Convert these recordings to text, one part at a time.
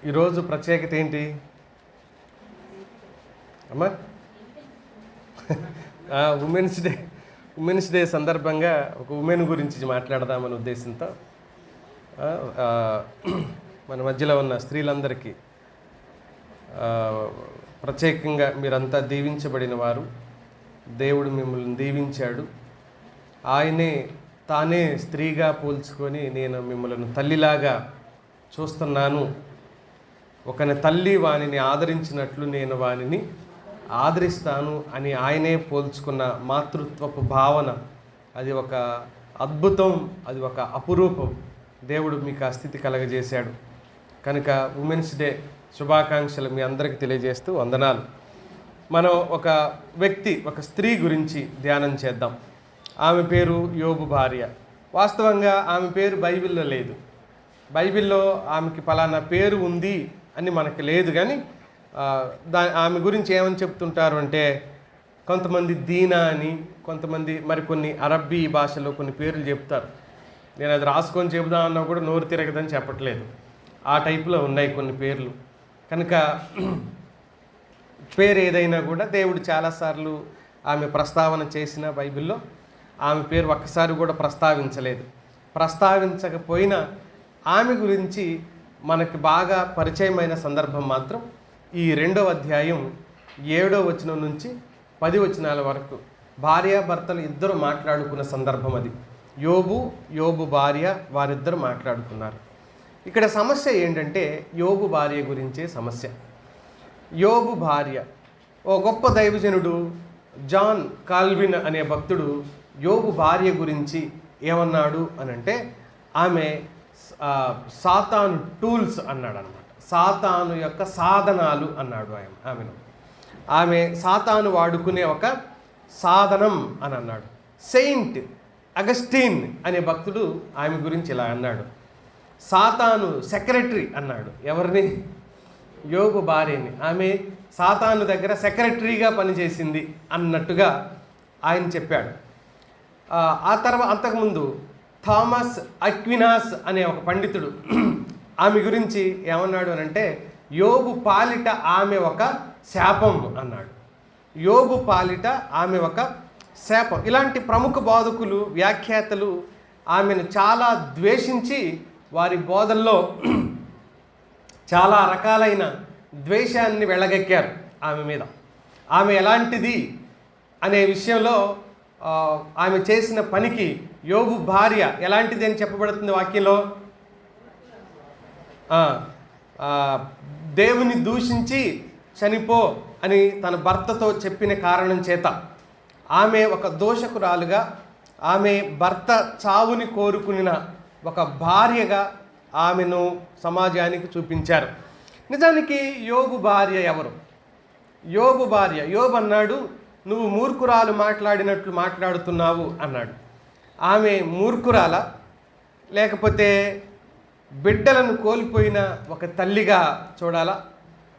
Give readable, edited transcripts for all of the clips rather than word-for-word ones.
ఈరోజు ప్రత్యేకత ఏంటి అమ్మా? ఉమెన్స్ డే సందర్భంగా ఒక ఉమెన్ గురించి మాట్లాడదామనే ఉద్దేశంతో మన మధ్యలో ఉన్న స్త్రీలందరికీ ప్రత్యేకంగా మీరంతా దీవించబడిన వారు. దేవుడు మిమ్మల్ని దీవించాడు. ఆయనే తానే స్త్రీగా పోల్చుకొని నేను మిమ్మల్ని తల్లిలాగా చూస్తున్నాను, ఒకని తల్లి వానిని ఆదరించినట్లు నేను వానిని ఆదరిస్తాను అని ఆయనే పోల్చుకున్న మాతృత్వపు భావన, అది ఒక అద్భుతం, అది ఒక అపురూపం. దేవుడు మీకు ఆ స్థితి కలగజేశాడు. కనుక ఉమెన్స్ డే శుభాకాంక్షలు మీ అందరికీ తెలియజేస్తూ వందనాలు. మనం ఒక వ్యక్తి, ఒక స్త్రీ గురించి ధ్యానం చేద్దాం. ఆమె పేరు యోబు భార్య. వాస్తవంగా ఆమె పేరు బైబిల్లో లేదు. బైబిల్లో ఆమెకి పలానా పేరు ఉంది అని మనకు లేదు. కానీ ఆమె గురించి ఏమని చెప్తుంటారు అంటే, కొంతమంది దీనా అని, కొంతమంది మరికొన్ని అరబ్బీ భాషలో కొన్ని పేర్లు చెప్తారు. నేను అది రాసుకొని చెబుదామన్నా కూడా నోరు తిరగదని చెప్పట్లేదు. ఆ టైపులో ఉన్నాయి కొన్ని పేర్లు. కనుక పేరు ఏదైనా కూడా దేవుడు చాలాసార్లు ఆమె ప్రస్తావన చేసిన బైబిల్లో ఆమె పేరు ఒక్కసారి కూడా ప్రస్తావించలేదు. ప్రస్తావించకపోయినా ఆమె గురించి మనకు బాగా పరిచయమైన సందర్భం మాత్రం ఈ 2వ అధ్యాయం 7వ వచనం నుంచి 10 వచనాల వరకు భార్యాభర్తలు ఇద్దరు మాట్లాడుకున్న సందర్భం అది. యోబు భార్య, వారిద్దరు మాట్లాడుకున్నారు. ఇక్కడ సమస్య ఏంటంటే యోబు భార్య గురించే సమస్య. యోబు భార్య, ఓ గొప్ప దైవజనుడు జాన్ కాల్విన్ అనే భక్తుడు యోబు భార్య గురించి ఏమన్నాడు అని అంటే, ఆమె సాతాను టూల్స్ అన్నాడు అనమాట. సాతాను యొక్క సాధనాలు అన్నాడు ఆమెను. ఆమె సాతాను వాడుకునే ఒక సాధనం అని అన్నాడు. సెయింట్ అగస్టిన్ అనే భక్తుడు ఆమె గురించి ఇలా అన్నాడు. సాతాను సెక్రటరీ అన్నాడు. ఎవరిని? యోబు భార్యని. ఆమె సాతాను దగ్గర సెక్రటరీగా పనిచేసింది అన్నట్టుగా ఆయన చెప్పాడు. ఆ తర్వాత అంతకుముందు థామస్ అక్వినాస్ అనే ఒక పండితుడు ఆమె గురించి ఏమన్నాడు అని అంటే, యోబు పాలిట ఆమె ఒక శాపం అన్నాడు. యోబు పాలిట ఆమె ఒక శాపం. ఇలాంటి ప్రముఖ బోధకులు, వ్యాఖ్యాతలు ఆమెను చాలా ద్వేషించి వారి బోధల్లో చాలా రకాలైన ద్వేషాన్ని వెళ్ళగక్కారు ఆమె మీద. ఆమె ఎలాంటిది అనే విషయంలో ఆమె చేసిన పనికి యోబు భార్య ఎలాంటిది అని చెప్పబడుతుంది వాక్యంలో. దేవుని దూషించి చనిపో అని తన భర్తతో చెప్పిన కారణం చేత ఆమె ఒక దోషకురాలుగా, ఆమె భర్త చావుని కోరుకున్న ఒక భార్యగా ఆమెను సమాజానికి చూపించారు. నిజానికి యోబు భార్య ఎవరు? యోబు భార్య, యోబు అన్నాడు, నువ్వు మూర్ఖురాలు మాట్లాడినట్లు మాట్లాడుతున్నావు అన్నాడు. ఆమె మూర్ఖురాల, లేకపోతే బిడ్డలను కోల్పోయిన ఒక తల్లిగా చూడాలా,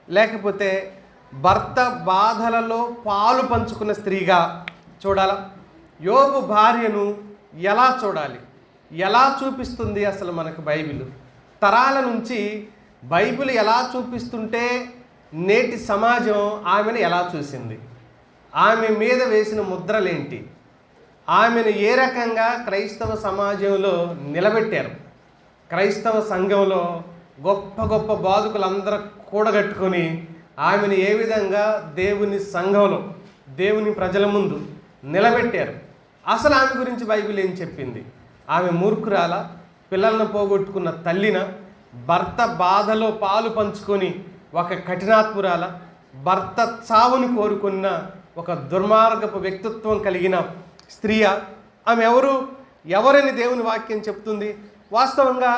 లేకపోతే భర్త బాధలలో పాలు పంచుకున్న స్త్రీగా చూడాలా? యోబు భార్యను ఎలా చూడాలి, ఎలా చూపిస్తుంది అసలు మనకు బైబిల్? తరాల నుంచి బైబిల్ ఎలా చూపిస్తుంటే నేటి సమాజం ఆమెను ఎలా చూసింది? ఆమె మీద వేసిన ముద్రలేంటి? ఆమెను ఏ రకంగా క్రైస్తవ సమాజంలో నిలబెట్టారు? క్రైస్తవ సంఘంలో గొప్ప గొప్ప బోధకులందరూ కూడగట్టుకొని ఆమెను ఏ విధంగా దేవుని సంఘంలో, దేవుని ప్రజల ముందు నిలబెట్టారు? అసలు ఆమె గురించి బైబిల్ ఏం చెప్పింది? ఆమె మూర్ఖురాల, పిల్లలను పోగొట్టుకున్న తల్లిన, భర్త బాధలో పాలు పంచుకొని ఒక కఠినాత్మురాల, భర్త చావుని కోరుకున్న ఒక దుర్మార్గపు వ్యక్తిత్వం కలిగిన స్త్రీయా? ఆమె ఎవరని దేవుని వాక్యం చెప్తుంది? వాస్తవంగా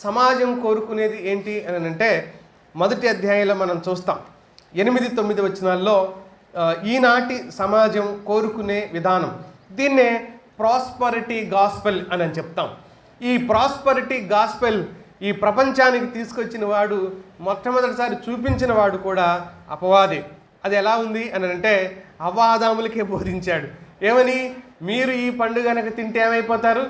సమాజం కోరుకునేది ఏంటి అని అంటే, మొదటి అధ్యాయంలో మనం చూస్తాం 8-9 వచనాల్లో ఈనాటి సమాజం కోరుకునే విధానం, దీన్నే ప్రాస్పరిటీ గాస్పెల్ అని చెప్తాం. ఈ ప్రాస్పరిటీ గాస్పెల్ ఈ ప్రపంచానికి తీసుకొచ్చిన వాడు, మొట్టమొదటిసారి చూపించిన వాడు కూడా అపవాదే. అది ఎలా ఉంది అని అంటే, అవ్వాదాములకే బోధించాడు. ఏమని? మీరు ఈ పండుగ కనుక తింటే ఏమైపోతారు?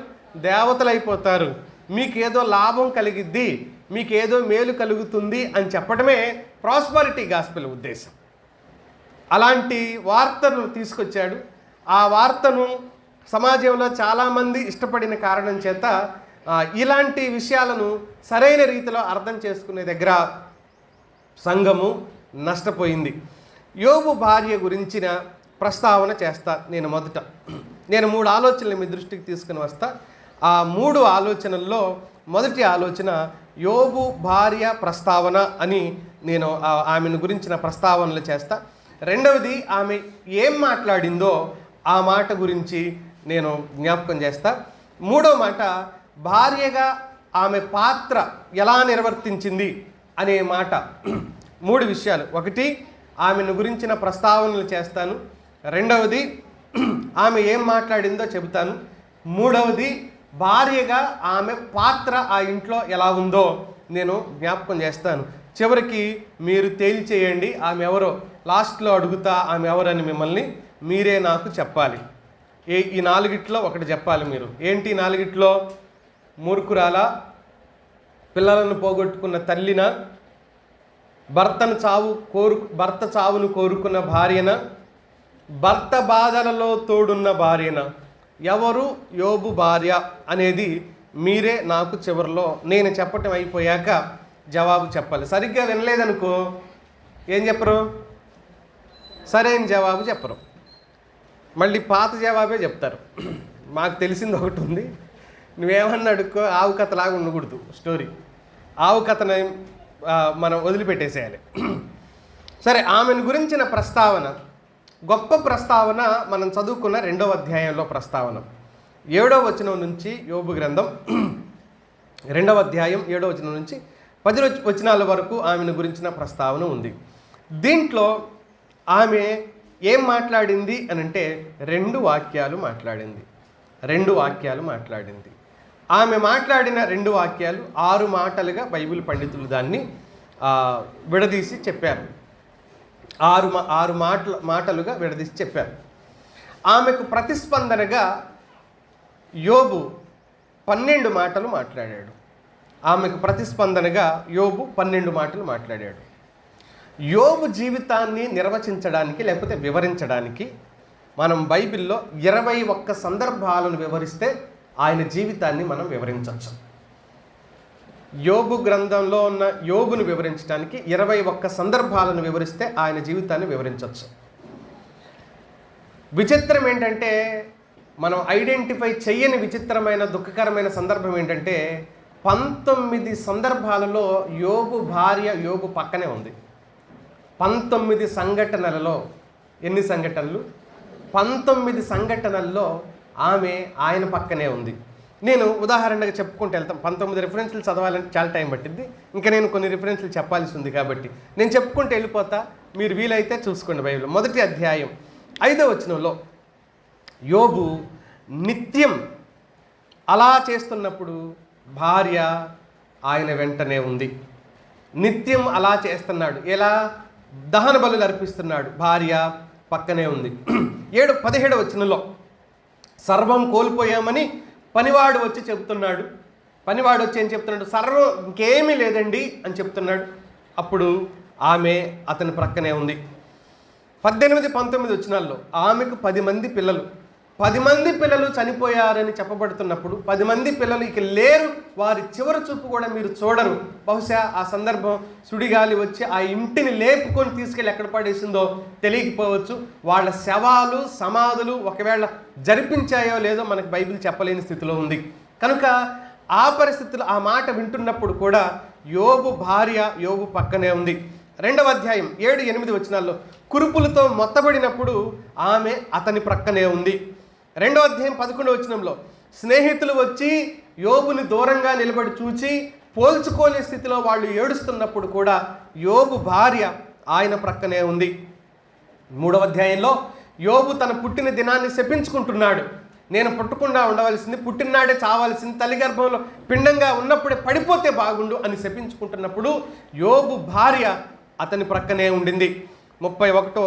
దేవతలు అయిపోతారు, మీకేదో లాభం కలిగిద్ది, మీకు ఏదో మేలు కలుగుతుంది అని చెప్పడమే ప్రాస్పరిటీ గాస్పెల్ ఉద్దేశం. అలాంటి వార్తను తీసుకొచ్చాడు. ఆ వార్తను సమాజంలో చాలామంది ఇష్టపడిన కారణం చేత ఇలాంటి విషయాలను సరైన రీతిలో అర్థం చేసుకునే దగ్గర సంఘము నష్టపోయింది. యోబు భార్య గురించిన ప్రస్తావన చేస్తా. నేను 3 ఆలోచనలు మీ దృష్టికి తీసుకుని వస్తా. ఆ 3 ఆలోచనల్లో మొదటి ఆలోచన యోబు భార్య ప్రస్తావన అని నేను ఆమెను గురించిన ప్రస్తావనలు చేస్తా. రెండవది ఆమె ఏం మాట్లాడిందో ఆ మాట గురించి నేను జ్ఞాపకం చేస్తా. మూడో మాట భార్యగా ఆమె పాత్ర ఎలా నిర్వర్తించింది అనే మాట. 3 విషయాలు. ఒకటి, ఆమెను గురించిన ప్రస్తావనలు చేస్తాను. రెండవది, ఆమె ఏం మాట్లాడిందో చెబుతాను. మూడవది, భార్యగా ఆమె పాత్ర ఆ ఇంట్లో ఎలా ఉందో నేను జ్ఞాపకం చేస్తాను. చివరికి మీరు తేల్చేయండి ఆమె ఎవరో. లాస్ట్లో అడుగుతా ఆమె ఎవరని మిమ్మల్ని మీరే నాకు చెప్పాలి. ఈ 4గిట్లో ఒకటి చెప్పాలి మీరు. ఏంటి 4గిట్లో? మూర్ఖురాలా, పిల్లలను పోగొట్టుకున్న తల్లిన, భర్త చావును కోరుకున్న భార్యన, భర్త బాధలలో తోడున్న భార్యన? ఎవరు యోబు భార్య అనేది మీరే నాకు చివరిలో నేను చెప్పటం అయిపోయాక జవాబు చెప్పాలి. సరిగ్గా వినలేదనుకో ఏం చెప్పరు? సరైన జవాబు చెప్పరు, మళ్ళీ పాత జవాబే చెప్తారు. మాకు తెలిసింది ఒకటి ఉంది, నువ్వేమన్నా అడుక్కో, ఆవు కథలాగా ఉండకూడదు స్టోరీ. ఆవు కథని మనం వదిలిపెట్టేసేయాలి. సరే, ఆమెను గురించిన ప్రస్తావన, గొప్ప ప్రస్తావన మనం చదువుకున్న 2వ అధ్యాయంలో ప్రస్తావన. 7వ వచనం నుంచి యోబు గ్రంథం 2వ అధ్యాయం 7వ వచనం నుంచి 10 వచనాల వరకు ఆమెను గురించిన ప్రస్తావన ఉంది. దీంట్లో ఆమె ఏం మాట్లాడింది అని అంటే 2 వాక్యాలు మాట్లాడింది. ఆమె మాట్లాడిన 2 వాక్యాలు 6 మాటలుగా బైబిల్ పండితులు దాన్ని విడదీసి చెప్పారు. 6 మాటలుగా విడదీసి చెప్పారు. ఆమెకు ప్రతిస్పందనగా యోబు 12 మాటలు మాట్లాడాడు. యోబు జీవితాన్ని నిర్వచించడానికి లేకపోతే వివరించడానికి మనం బైబిల్లో 21 సందర్భాలను వివరిస్తే ఆయన జీవితాన్ని మనం వివరించవచ్చు. యోబు గ్రంథంలో ఉన్న యోబును వివరించడానికి 21 సందర్భాలను వివరిస్తే ఆయన జీవితాన్ని వివరించవచ్చు. విచిత్రం ఏంటంటే, మనం ఐడెంటిఫై చెయ్యని విచిత్రమైన దుఃఖకరమైన సందర్భం ఏంటంటే 19 సందర్భాలలో యోబు భార్య యోబు పక్కనే ఉంది. 19 సంఘటనలలో ఎన్ని సంఘటనలు? 19 సంఘటనల్లో ఆమె ఆయన పక్కనే ఉంది. నేను ఉదాహరణగా చెప్పుకుంటూ వెళ్తాం. 19 రిఫరెన్స్లు చదవాలంటే చాలా టైం పట్టింది. ఇంకా నేను కొన్ని రిఫరెన్స్లు చెప్పాల్సి ఉంది కాబట్టి నేను చెప్పుకుంటూ వెళ్ళిపోతా. మీరు వీలైతే చూసుకోండి బైబిల్. 1వ అధ్యాయం 5వ వచనంలో యోబు నిత్యం అలా చేస్తున్నప్పుడు భార్య ఆయన వెంటనే ఉంది. నిత్యం అలా చేస్తున్నాడు. ఎలా? దహన బలులు అర్పిస్తున్నాడు, భార్య పక్కనే ఉంది. 17వ వచనంలో సర్వం కోల్పోయామని పనివాడు వచ్చి చెప్తున్నాడు. ఏం చెప్తున్నాడు? సర్వం ఇంకేమీ లేదండి అని చెప్తున్నాడు. అప్పుడు ఆమె అతని ప్రక్కనే ఉంది. 18, 19 వచనాల్లో ఆమెకు 10 మంది పిల్లలు. 10 మంది పిల్లలు చనిపోయారని చెప్పబడుతున్నప్పుడు 10 మంది పిల్లలు ఇక లేరు, వారి చివరి చూపు కూడా మీరు చూడరు. బహుశా ఆ సందర్భం సుడిగాలి వచ్చి ఆ ఇంటిని లేపుకొని తీసుకెళ్ళి ఎక్కడ పడేసిందో తెలియకపోవచ్చు. వాళ్ళ శవాలు, సమాధులు ఒకవేళ జరిపించాయో లేదో మనకు బైబిల్ చెప్పలేని స్థితిలో ఉంది. కనుక ఆ పరిస్థితులు, ఆ మాట వింటున్నప్పుడు కూడా యోబు భార్య యోబు పక్కనే ఉంది. 2వ అధ్యాయం 7, 8 వచనాల్లో కురుపులతో మొత్తబడినప్పుడు ఆమె అతని ప్రక్కనే ఉంది. 2వ అధ్యాయం 11వ వచనంలో స్నేహితులు వచ్చి యోబుని దూరంగా నిలబడి చూచి పోల్చుకోని స్థితిలో వాళ్ళు ఏడుస్తున్నప్పుడు కూడా యోబు భార్య ఆయన ప్రక్కనే ఉంది. 3వ అధ్యాయంలో యోబు తన పుట్టిన దినాన్ని శపించుకుంటున్నాడు. నేను పుట్టకుండా ఉండవలసింది, పుట్టినాడే చావాల్సింది, తల్లి గర్భంలో పిండంగా ఉన్నప్పుడే పడిపోతే బాగుండు అని శపించుకుంటున్నప్పుడు యోబు భార్య అతని ప్రక్కనే ఉండింది. 31వ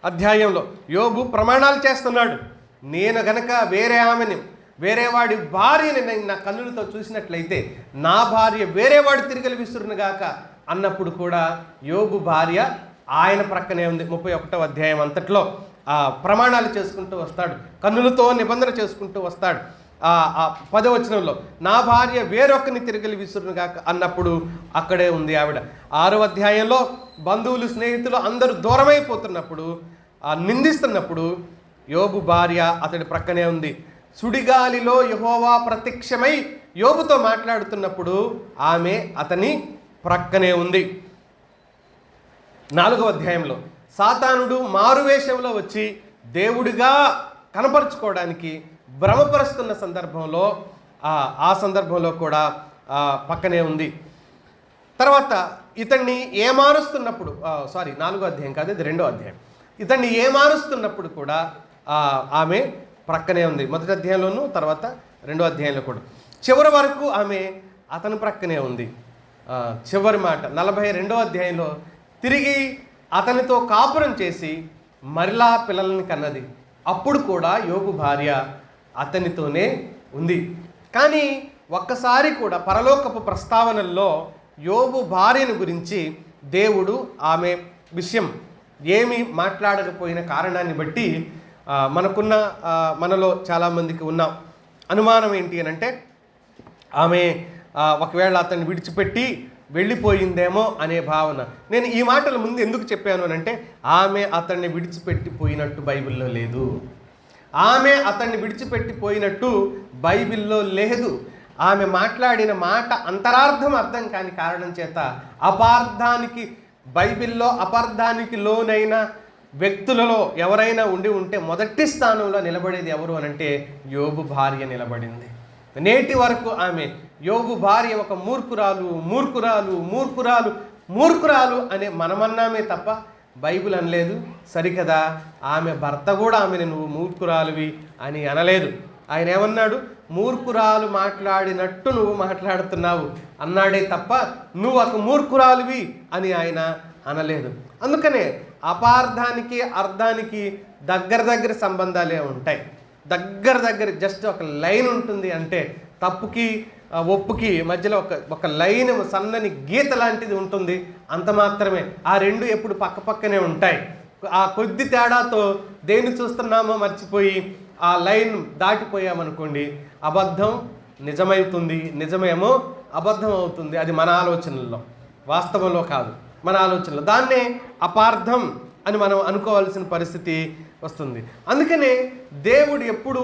అధ్యాయంలో యోబు ప్రమాణాలు చేస్తున్నాడు. నేను గనక వేరే ఆమెని వేరేవాడి భార్యని నేను నా కన్నులతో చూసినట్లయితే నా భార్య వేరేవాడు తిరిగి విసురునుగాక అన్నప్పుడు కూడా యోబు భార్య ఆయన ప్రక్కనే ఉంది. 31వ అధ్యాయం అంతట్లో ప్రమాణాలు చేసుకుంటూ వస్తాడు, కన్నులతో నిబంధన చేసుకుంటూ వస్తాడు. 10వ వచనంలో నా భార్య వేరొకరిని తిరిగి విసురునుగాక అన్నప్పుడు అక్కడే ఉంది ఆవిడ. 6వ అధ్యాయంలో బంధువులు స్నేహితులు అందరూ దూరమైపోతున్నప్పుడు నిందిస్తున్నప్పుడు యోబు భార్య అతడి ప్రక్కనే ఉంది. సుడిగాలిలో యెహోవా ప్రత్యక్షమై యోబుతో మాట్లాడుతున్నప్పుడు ఆమె అతని ప్రక్కనే ఉంది. 4వ అధ్యాయంలో సాతానుడు మారువేషంలో వచ్చి దేవుడిగా కనపరుచుకోవడానికి భ్రమపరుస్తున్న సందర్భంలో ఆ సందర్భంలో కూడా పక్కనే ఉంది. తర్వాత ఇతన్ని ఏమారుస్తున్నప్పుడు 4వ అధ్యాయం కాదు, ఇది 2వ అధ్యాయం. ఇతన్ని ఏమారుస్తున్నప్పుడు కూడా ఆమె ప్రక్కనే ఉంది. 1వ అధ్యాయంలోనూ తర్వాత 2వ అధ్యాయంలో కూడా. చివరి వరకు ఆమె అతని ప్రక్కనే ఉంది. చివరి మాట 42వ అధ్యాయంలో తిరిగి అతనితో కాపురం చేసి మరలా పిల్లల్ని కన్నది. అప్పుడు కూడా యోబు భార్య అతనితోనే ఉంది. కానీ ఒక్కసారి కూడా పరలోకపు ప్రస్తావనల్లో యోబు భార్యను గురించి దేవుడు ఆమె విషయం ఏమీ మాట్లాడకపోయిన కారణాన్ని బట్టి మనలో చాలామందికి ఉన్న అనుమానం ఏంటి అని అంటే ఆమె ఒకవేళ అతన్ని విడిచిపెట్టి వెళ్ళిపోయిందేమో అనే భావన. నేను ఈ మాటలు ముందు ఎందుకు చెప్పాను అని అంటే ఆమె అతన్ని విడిచిపెట్టిపోయినట్టు బైబిల్లో లేదు. ఆమె అతన్ని విడిచిపెట్టిపోయినట్టు బైబిల్లో లేదు. ఆమె మాట్లాడిన మాట అంతరార్థం అర్థం కాని కారణం చేత బైబిల్లో అపార్థానికి లోనైన వ్యక్తులలో ఎవరైనా ఉంటే మొదటి స్థానంలో నిలబడేది ఎవరు అనంటే యోబు భార్య నిలబడింది. నేటి వరకు ఆమె యోబు భార్య ఒక మూర్ఖురాలు మూర్ఖురాలు మూర్ఖురాలు మూర్ఖురాలు అనే మనమన్నామే తప్ప బైబిల్ అనలేదు. సరికదా ఆమె భర్త కూడా ఆమెను నువ్వు మూర్ఖురాలువి అని అనలేదు. ఆయన ఏమన్నాడు? మూర్ఖురాలు మాట్లాడినట్టు నువ్వు మాట్లాడుతున్నావు అన్నాడే తప్ప నువ్వు ఒక మూర్ఖురాలువి అని ఆయన అనలేదు. అందుకనే అపార్థానికి అర్థానికి దగ్గర సంబంధాలే ఉంటాయి. దగ్గర జస్ట్ ఒక లైన్ ఉంటుంది అంటే తప్పుకి ఒప్పుకి మధ్యలో ఒక లైన్ సన్నని గీత లాంటిది ఉంటుంది, అంత మాత్రమే. ఆ రెండు ఎప్పుడు పక్కనే ఉంటాయి. ఆ కొద్ది తేడాతో దేన్ని చూస్తున్నామో మర్చిపోయి ఆ లైన్ దాటిపోయామనుకోండి అబద్ధం నిజమవుతుంది, నిజమేమో అబద్ధం అవుతుంది. అది మన ఆలోచనల్లో, వాస్తవంలో కాదు, మన ఆలోచనలో. దాన్నే అపార్థం అని మనం అనుకోవాల్సిన పరిస్థితి వస్తుంది. అందుకనే దేవుడు ఎప్పుడు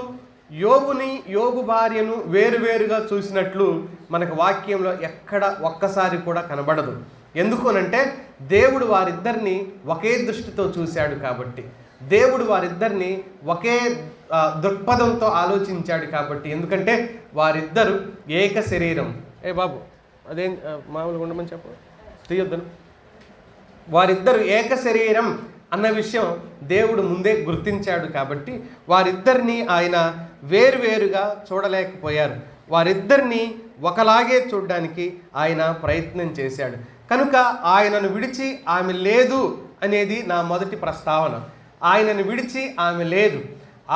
యోబు భార్యను వేరువేరుగా చూసినట్లు మనకు వాక్యంలో ఎక్కడ ఒక్కసారి కూడా కనబడదు. ఎందుకు అనంటే దేవుడు వారిద్దరిని ఒకే దృష్టితో చూశాడు కాబట్టి, దేవుడు వారిద్దరిని ఒకే దృక్పథంతో ఆలోచించాడు కాబట్టి. ఎందుకంటే వారిద్దరు ఏక శరీరం. బాబు అదేం మామూలుగా ఉండమని చెప్పు, తీయొద్దను. వారిద్దరు ఏక శరీరం అన్న విషయం దేవుడు ముందే గుర్తించాడు కాబట్టి వారిద్దరిని ఆయన వేరువేరుగా చూడలేకపోయారు. వారిద్దరిని ఒకలాగే చూడడానికి ఆయన ప్రయత్నం చేశాడు. కనుక ఆయనను విడిచి ఆమె లేదు అనేది నా మొదటి ప్రస్తావన. ఆయనను విడిచి ఆమె లేదు,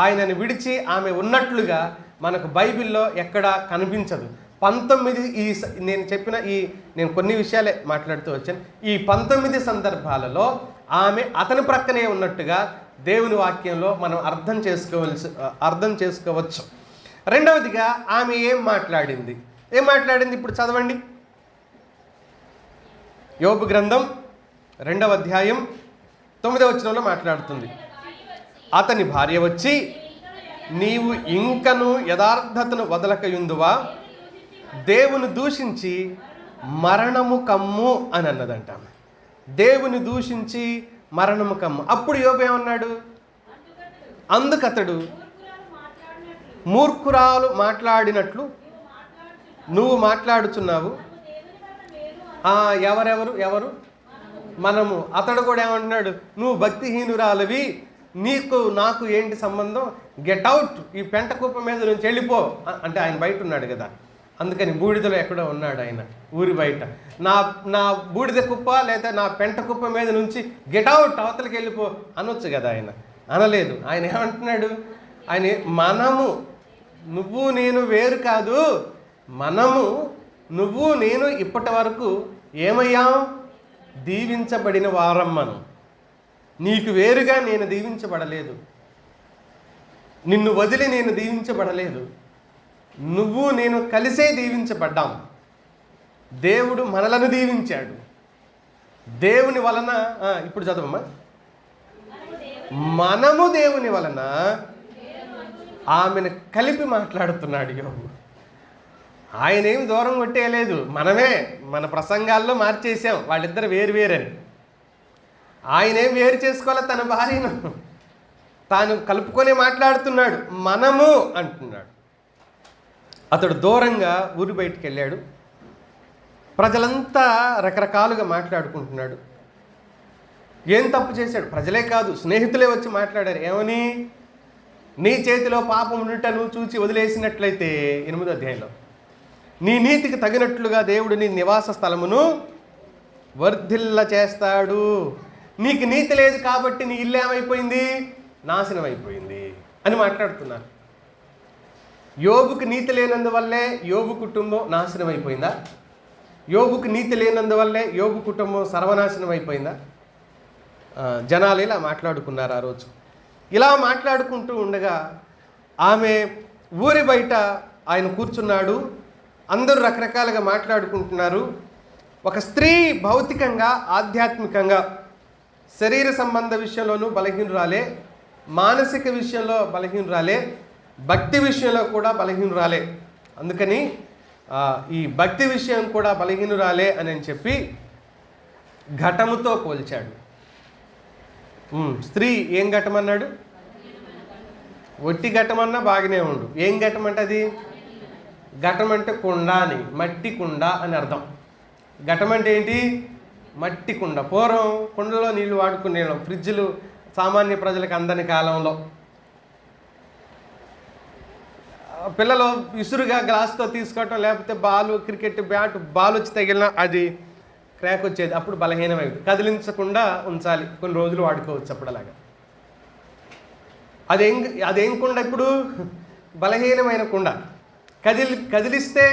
ఆయనను విడిచి ఆమె ఉన్నట్లుగా మనకు బైబిల్లో ఎక్కడా కనిపించదు. 19 నేను కొన్ని విషయాలే మాట్లాడుతూ వచ్చాను. ఈ 19 సందర్భాలలో ఆమె అతని ప్రక్కనే ఉన్నట్టుగా దేవుని వాక్యంలో మనం అర్థం చేసుకోవచ్చు. రెండవదిగా ఆమె ఏం మాట్లాడింది ఇప్పుడు చదవండి. యోబు గ్రంథం 2వ అధ్యాయం 9వ వచనంలో మాట్లాడుతుంది. అతని భార్య వచ్చి, నీవు ఇంకను యథార్థతను వదలకయుందువా, దేవుని దూషించి మరణము కమ్ము అని అన్నదంట. దేవుని దూషించి మరణము కమ్ము. అప్పుడు యోబు ఏమన్నాడు? అందుకతడు మూర్ఖురాలు మాట్లాడినట్లు నువ్వు మాట్లాడుచున్నావు. ఎవరు? మనము. అతడు కూడా ఏమంటున్నాడు? నువ్వు భక్తిహీనురాలవి, నాకు ఏంటి సంబంధం, గెట్ అవుట్, ఈ పెంట కుప్ప మీద నుంచి వెళ్ళిపో అంటే ఆయన బయట ఉన్నాడు కదా, అందుకని బూడిదలో ఎక్కడో ఉన్నాడు ఆయన, ఊరి బయట. నా బూడిద కుప్ప లేదా నా పెంట కుప్ప మీద నుంచి గెట్ అవుట్, అవతలకి వెళ్ళిపో అనొచ్చు కదా. ఆయన అనలేదు. ఆయన ఏమంటున్నాడు? ఆయన నువ్వు నేను వేరు కాదు, మనము నువ్వు నేను ఇప్పటి వరకు ఏమయ్యాం? దీవించబడిన వారం. మనం నీకు వేరుగా నేను దీవించబడలేదు, నిన్ను వదిలి నేను దీవించబడలేదు, నువ్వు నేను కలిసే దీవించబడ్డాం. దేవుడు మనలను దీవించాడు. దేవుని వలన ఇప్పుడు చదవమ్మా. మనము దేవుని వలన ఆమెను కలిపి మాట్లాడుతున్నాడు యోబు. ఆయన ఏమి దూరం కొట్టేయలేదు, మనమే మన ప్రసంగాల్లో మార్చేసాం వాళ్ళిద్దరు వేరు వేరని. ఆయనేం వేరు చేసుకోవాలి, తన భార్యను తాను కలుపుకొని మాట్లాడుతున్నాడు. మనము అంటున్నాడు. అతడు దూరంగా ఊరి బయటికి వెళ్ళాడు. ప్రజలంతా రకరకాలుగా మాట్లాడుకుంటున్నాడు. ఏం తప్పు చేశాడు? ప్రజలే కాదు, స్నేహితులే వచ్చి మాట్లాడారు. ఏమని? నీ చేతిలో పాపం ఉన్నట్టు చూచి వదిలేసినట్లయితే 8వ అధ్యాయంలో నీ నీతికి తగినట్లుగా దేవుడు నీ నివాస స్థలమును వర్ధిల్ల చేస్తాడు. నీకు నీతి లేదు కాబట్టి నీ ఇల్లు ఏమైపోయింది? నాశనం అయిపోయింది అని మాట్లాడుతున్నారు. యోబుకు నీతి లేనందువల్లే యోబు కుటుంబం నాశనం అయిపోయిందా? యోబుకు నీతి లేనందువల్లే యోబు కుటుంబం సర్వనాశనం అయిపోయిందా? జనాలు ఇలా మాట్లాడుకున్నారు ఆ రోజు. ఇలా మాట్లాడుకుంటూ ఉండగా ఆమె ఊరి బయట ఆయన కూర్చున్నాడు. అందరూ రకరకాలుగా మాట్లాడుకుంటున్నారు. ఒక స్త్రీ భౌతికంగా, ఆధ్యాత్మికంగా, శరీర సంబంధ విషయంలోనూ బలహీనురాలే, మానసిక విషయంలో బలహీనురాలే, భక్తి విషయంలో కూడా బలహీనురాలే. అందుకని ఈ భక్తి విషయం కూడా బలహీనురాలే అని చెప్పి ఘటముతో పోల్చాడు. స్త్రీ ఏం ఘటమన్నాడు? ఒట్టి ఘటమన్నా బాగానే ఉండు. ఏం ఘటం అంటే అది? ఘటం అంటే కుండ అని, మట్టి కుండ అని అర్థం. ఘటం అంటే ఏంటి? మట్టి కుండ. పూర్వం కుండలో నీళ్లు వాడుకునేవాళ్ళం, ఫ్రిడ్జ్లు సామాన్య ప్రజలకు అందని కాలంలో. పిల్లలు విసురుగా గ్లాస్తో తీసుకోవటం, లేకపోతే బాలు, క్రికెట్ బ్యాట్ బాల్ వచ్చి తగిలినా అది క్రాక్ వచ్చేది, అప్పుడు బలహీనమైంది. కదిలించకుండా ఉంచాలి, కొన్ని రోజులు వాడుకోవచ్చు అప్పుడు. అలాగా అదేం కుండ? ఇప్పుడు బలహీనమైన కుండ. కదిలిస్తే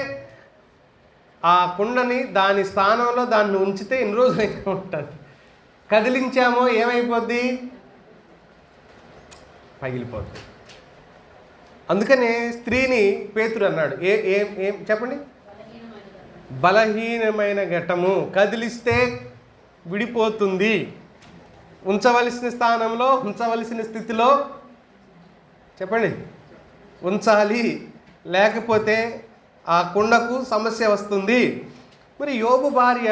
ఆ కుండని దాని స్థానంలో దాన్ని ఉంచితే ఎన్ని రోజులైనా ఉంటుంది. కదిలించామో ఏమైపోద్ది? పగిలిపోద్ది. అందుకనే స్త్రీని పేతురు అన్నాడు. ఏం చెప్పండి? బలహీనమైన ఘటము. కదిలిస్తే విడిపోతుంది. ఉంచవలసిన స్థానంలో, ఉంచవలసిన స్థితిలో చెప్పండి ఉంచాలి, లేకపోతే ఆ కుండకు సమస్య వస్తుంది. మరి యోబు భార్య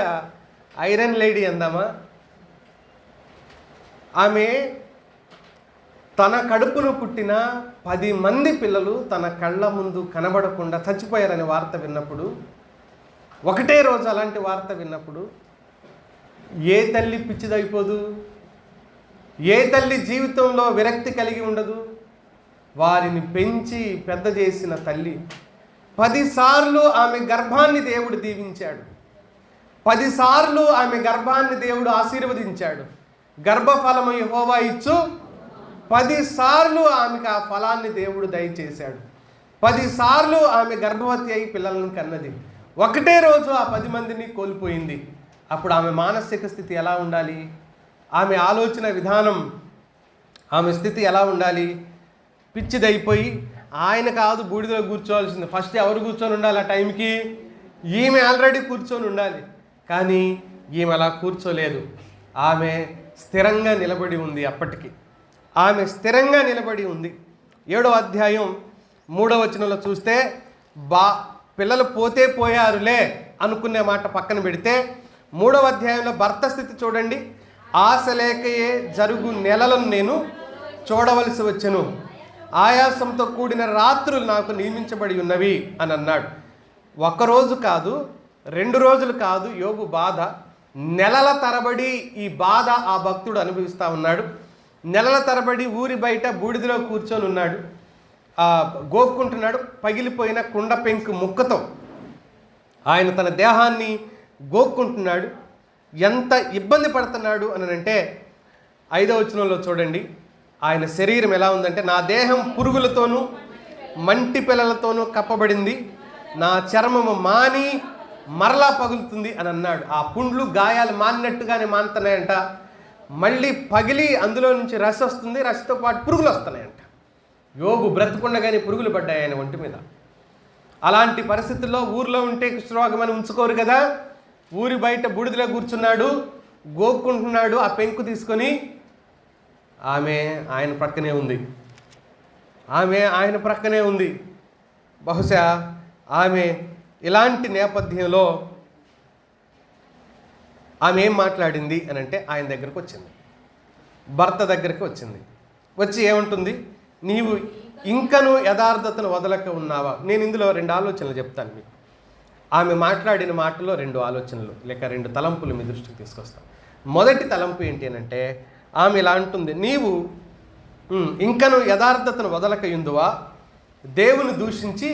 ఐరన్ లేడీ అందామా? ఆమె తన కడుపును పుట్టిన 10 మంది పిల్లలు తన కళ్ళ ముందు కనబడకుండా చచ్చిపోయారనే వార్త విన్నప్పుడు, ఒకటే రోజు అలాంటి వార్త విన్నప్పుడు ఏ తల్లి పిచ్చిదైపోదు? ఏ తల్లి జీవితంలో విరక్తి కలిగి ఉండదు? వారిని పెంచి పెద్ద చేసిన తల్లి 10 సార్లు ఆమె గర్భాన్ని దేవుడు దీవించాడు. 10 సార్లు ఆమె గర్భాన్ని దేవుడు ఆశీర్వదించాడు. గర్భఫలము యెహోవా ఇచ్చు. 10 సార్లు ఆమెకు ఆ ఫలాన్ని దేవుడు దయచేశాడు. 10 సార్లు ఆమె గర్భవతి అయి పిల్లలను కన్నది. ఒకటే రోజు ఆ 10 మందిని కోల్పోయింది. అప్పుడు ఆమె మానసిక స్థితి ఎలా ఉండాలి? ఆమె ఆలోచన విధానం, ఆమె స్థితి ఎలా ఉండాలి? పిచ్చిదైపోయి ఆయన కాదు బూడిదలో కూర్చోవాల్సింది. ఫస్ట్ ఎవరు కూర్చొని ఉండాలి ఆ టైంకి? ఈమె ఆల్రెడీ కూర్చొని ఉండాలి. కానీ ఈమె అలా కూర్చోలేదు. ఆమె స్థిరంగా నిలబడి ఉంది. అప్పటికి ఆమె స్థిరంగా నిలబడి ఉంది. 7వ అధ్యాయం 3వ వచనంలో చూస్తే, పిల్లలు పోతే పోయారులే అనుకునే మాట పక్కన పెడితే, 3వ అధ్యాయంలో భర్త స్థితి చూడండి. ఆశ లేకయే జరుగు నెలలను నేను చూడవలసి వచ్చెను, ఆయాసంతో కూడిన రాత్రులు నాకు నియమించబడి ఉన్నవి అని అన్నాడు. 1 రోజు కాదు, 2 రోజులు కాదు యోబు బాధ. నెలల తరబడి ఈ బాధ ఆ భక్తుడు అనుభవిస్తూ ఉన్నాడు. నెలల తరబడి ఊరి బయట బూడిదలో కూర్చొని ఉన్నాడు. గోక్కుంటున్నాడు. పగిలిపోయిన కుండ పెంకు ముక్కతో ఆయన తన దేహాన్ని గోక్కుంటున్నాడు. ఎంత ఇబ్బంది పడుతున్నాడు అని అంటే 5వ వచనంలో చూడండి. ఆయన శరీరం ఎలా ఉందంటే, నా దేహం పురుగులతోనూ మంటి పిల్లలతోనూ కప్పబడింది, నా చర్మము మాని మరలా పగులుతుంది అని అన్నాడు. ఆ పుండ్లు గాయాలు మానినట్టుగానే మానుతున్నాయంట. మళ్ళీ పగిలి అందులో నుంచి రస వస్తుంది, రసతో పాటు పురుగులు వస్తున్నాయంట. యోబు బ్రతుకుండగానే పురుగులు పడ్డాయి ఆయన ఒంటి మీద. అలాంటి పరిస్థితుల్లో ఊర్లో ఉంటే కుష్ఠరోగం అని ఉంచుకోరు కదా, ఊరి బయట బూడిదలో కూర్చున్నాడు, గోక్కుంటున్నాడు ఆ పెంకు తీసుకొని. ఆమె ఆయన ప్రక్కనే ఉంది. బహుశా ఆమె ఇలాంటి నేపథ్యంలో ఆమె ఏం మాట్లాడింది అని అంటే, ఆయన దగ్గరకు వచ్చింది, భర్త దగ్గరికి వచ్చింది. వచ్చి ఏమంటుంది, నీవు ఇంకను యథార్థతను వదలక ఉన్నావా? నేను ఇందులో 2 ఆలోచనలు చెప్తాను మీకు. ఆమె మాట్లాడిన మాటలో 2 ఆలోచనలు లేక 2 తలంపులు మీ దృష్టికి తీసుకొస్తాను. మొదటి తలంపు ఏంటి అని అంటే, ఆమె ఇలా అంటుంది, నీవు ఇంకను యథార్థతను వదలక యుందువా, దేవుని దూషించి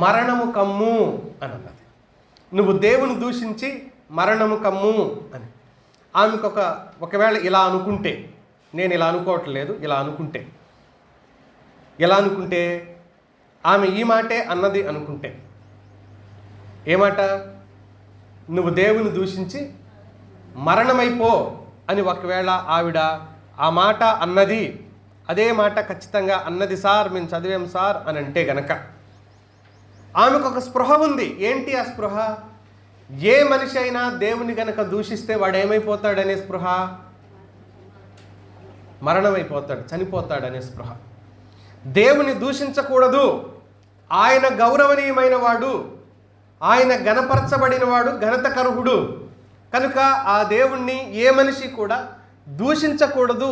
మరణము కమ్ము అని అన్నది. నువ్వు దేవుని దూషించి మరణము కమ్ము అని. ఆమెకు ఒకవేళ ఇలా అనుకుంటే, నేను ఇలా అనుకోవట్లేదు, ఇలా అనుకుంటే ఆమె ఈ మాటే అన్నది అనుకుంటే, ఏమాట, నువ్వు దేవుని దూషించి మరణమైపో అని ఒకవేళ ఆవిడ ఆ మాట అన్నది, అదే మాట ఖచ్చితంగా అన్నది సార్, మేము చదివాం సార్ అని అంటే గనక, ఆమెకు ఒక స్పృహ ఉంది. ఏంటి ఆ స్పృహ? ఏ మనిషి అయినా దేవుని గనక దూషిస్తే వాడు ఏమైపోతాడనే స్పృహ, మరణమైపోతాడు, చనిపోతాడనే స్పృహ. దేవుని దూషించకూడదు, ఆయన గౌరవనీయమైన వాడు, ఆయన ఘనపరచబడిన వాడు, ఘనతకర్హుడు కనుక ఆ దేవుణ్ణి ఏ మనిషి కూడా దూషించకూడదు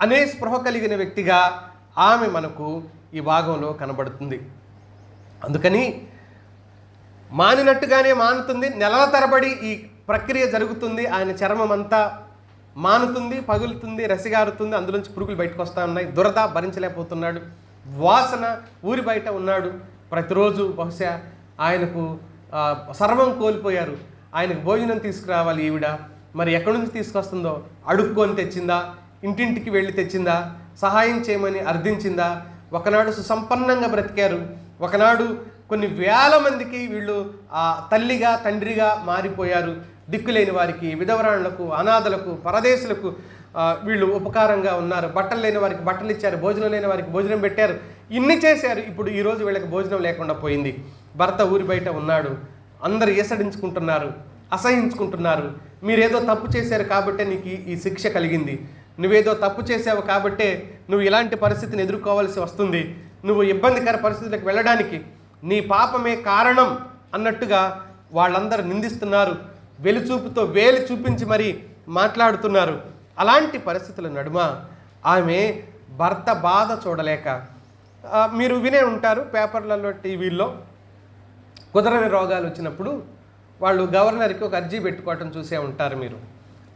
అనే స్పృహ కలిగిన వ్యక్తిగా ఆమె మనకు ఈ భాగంలో కనబడుతుంది. అందుకని మానినట్టుగానే మానుతుంది, నెలల తరబడి ఈ ప్రక్రియ జరుగుతుంది. ఆయన చర్మం అంతా మానుతుంది, పగులుతుంది, రసిగారుతుంది, అందులోంచి పురుగులు బయటకు వస్తూ ఉన్నాయి, దురద భరించలేకపోతున్నాడు, వాసన, ఊరి బయట ఉన్నాడు. ప్రతిరోజు బహుశా ఆయనకు సర్వం కోల్పోయారు. ఆయనకు భోజనం తీసుకురావాలి ఈవిడ, మరి ఎక్కడి నుంచి తీసుకొస్తుందో, అడుక్కొని తెచ్చిందా, ఇంటింటికి వెళ్ళి తెచ్చిందా, సహాయం చేయమని అర్థించిందా? ఒకనాడు సుసంపన్నంగా బ్రతికారు, ఒకనాడు కొన్ని వేల మందికి వీళ్ళు తల్లిగా తండ్రిగా మారిపోయారు. దిక్కులేని వారికి, విధవరాళ్లకు, అనాథలకు, పరదేశులకు వీళ్ళు ఉపకారంగా ఉన్నారు. బట్టలు లేని వారికి బట్టలు ఇచ్చారు, భోజనం లేని వారికి భోజనం పెట్టారు, ఇన్ని చేశారు. ఇప్పుడు ఈరోజు వీళ్ళకి భోజనం లేకుండా పోయింది. భర్త ఊరి బయట ఉన్నాడు, అందరు ఏసడించుకుంటున్నారు, అసహించుకుంటున్నారు. మీరేదో తప్పు చేశారు కాబట్టే నీకు ఈ శిక్ష కలిగింది, నువ్వేదో తప్పు చేసావు కాబట్టే నువ్వు ఇలాంటి పరిస్థితిని ఎదుర్కోవాల్సి వస్తుంది, నువ్వు ఇబ్బందికర పరిస్థితులకు వెళ్ళడానికి నీ పాపమే కారణం అన్నట్టుగా వాళ్ళందరూ నిందిస్తున్నారు, వెలుచూపుతో వేలు చూపించి మరీ మాట్లాడుతున్నారు. అలాంటి పరిస్థితుల నడుమ ఆమె భర్త బాధ చూడలేక, మీరు వినే ఉంటారు పేపర్లలో, టీవీల్లో కుదరని రోగాలు వచ్చినప్పుడు వాళ్ళు గవర్నర్కి ఒక అర్జీ పెట్టుకోవటం చూసే ఉంటారు మీరు.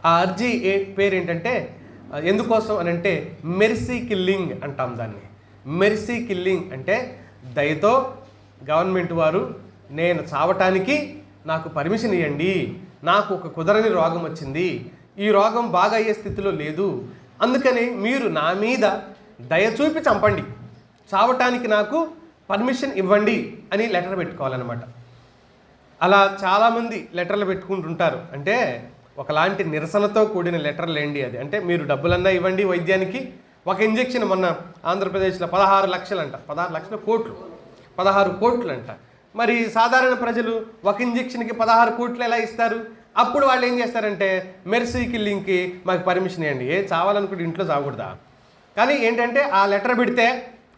ఆ అర్జీ పేరేంటంటే, ఎందుకోసం అని అంటే మెర్సీ కిల్లింగ్ అంటాం దాన్ని. మెర్సీ కిల్లింగ్ అంటే, దయతో గవర్నమెంట్ వారు నేను చావటానికి నాకు పర్మిషన్ ఇవ్వండి, నాకు ఒక కుదరని రోగం వచ్చింది, ఈ రోగం బాగా అయ్యే స్థితిలో లేదు, అందుకని మీరు నా మీద దయ చూపి చంపండి, చావటానికి నాకు పర్మిషన్ ఇవ్వండి అని లెటర్ పెట్టుకోవాలన్నమాట. అలా చాలామంది లెటర్లు పెట్టుకుంటుంటారు. అంటే ఒకలాంటి నిరసనతో కూడిన లెటర్లు ఏంటి అది అంటే, మీరు డబ్బులన్నా ఇవ్వండి వైద్యానికి. ఒక ఇంజెక్షన్ మొన్న ఆంధ్రప్రదేశ్లో 16 లక్షలు అంట, 16 లక్షల కోట్లు, 16 కోట్లు అంట. మరి సాధారణ ప్రజలు ఒక ఇంజెక్షన్కి 16 కోట్లు ఎలా ఇస్తారు? అప్పుడు వాళ్ళు ఏం చేస్తారంటే, మెర్సీ కిల్లింగ్కి మాకు పర్మిషన్ ఇవ్వండి. చావాలనుకుంటే ఇంట్లో చావకూడదా? కానీ ఏంటంటే ఆ లెటర్ పెడితే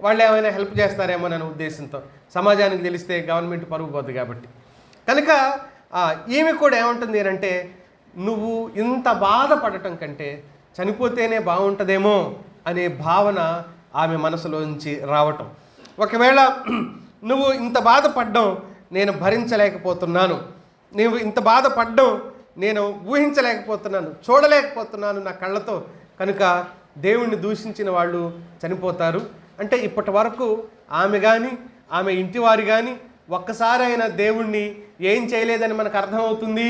వాళ్ళు ఏమైనా హెల్ప్ చేస్తారేమో అనే ఉద్దేశంతో, సమాజానికి తెలిస్తే గవర్నమెంట్ పరుగు పోద్ది కాబట్టి. కనుక ఈమె కూడా ఏమంటుంది అంటే, నువ్వు ఇంత బాధపడటం కంటే చనిపోతేనే బాగుంటుందేమో అనే భావన ఆమె మనసులోంచి రావటం. ఒకవేళ నువ్వు ఇంత బాధపడ్డం నేను భరించలేకపోతున్నాను, నువ్వు ఇంత బాధపడ్డం నేను ఊహించలేకపోతున్నాను, చూడలేకపోతున్నాను నా కళ్ళతో, కనుక దేవుణ్ణి దూషించిన వాళ్ళు చనిపోతారు అంటే, ఇప్పటి వరకు ఆమె కానీ ఆమె ఇంటివారు కానీ ఒక్కసారి అయినా దేవుణ్ణి ఏం చేయలేదని మనకు అర్థమవుతుంది,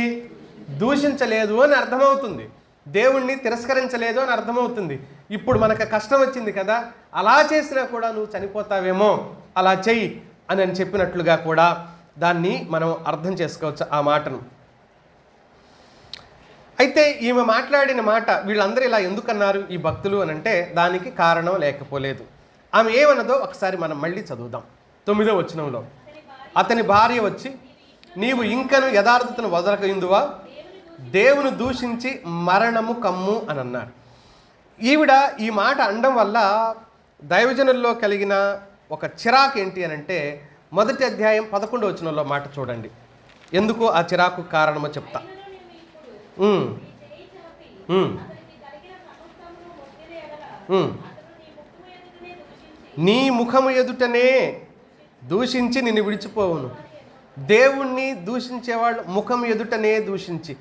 దూషించలేదు అని అర్థమవుతుంది. దేవుణ్ణి తిరస్కరించలేదు అని అర్థమవుతుంది. ఇప్పుడు మనకు కష్టం వచ్చింది కదా, అలా చేసినా కూడా నువ్వు చనిపోతావేమో, అలా చెయ్యి అని చెప్పినట్లుగా కూడా దాన్ని మనం అర్థం చేసుకోవచ్చు ఆ మాటను. అయితే ఈమె మాట్లాడిన మాట వీళ్ళందరూ ఇలా ఎందుకన్నారు ఈ భక్తులు అని అంటే దానికి కారణం లేకపోలేదు. ఆమె ఏమన్నదో ఒకసారి మనం మళ్ళీ చదువుదాం. 9వ వచనంలో, అతని భార్య వచ్చి, నీవు ఇంకను యథార్థతను వదలకయుందువా, దేవుని దూషించి మరణము కమ్ము అని అన్నారు. ఈవిడ ఈ మాట అనడం వల్ల దైవజనుల్లో కలిగిన ఒక చిరాకు ఏంటి అని అంటే, మొదటి అధ్యాయం 11వ వచనంలో మాట చూడండి. ఎందుకు ఆ చిరాకు కారణమో చెప్తా. నీ ముఖము ఎదుటనే దూషించి నిన్ను విడిచిపోవును. దేవుణ్ణి దూషించేవాళ్ళు ముఖం ఎదుటనే దూషించి,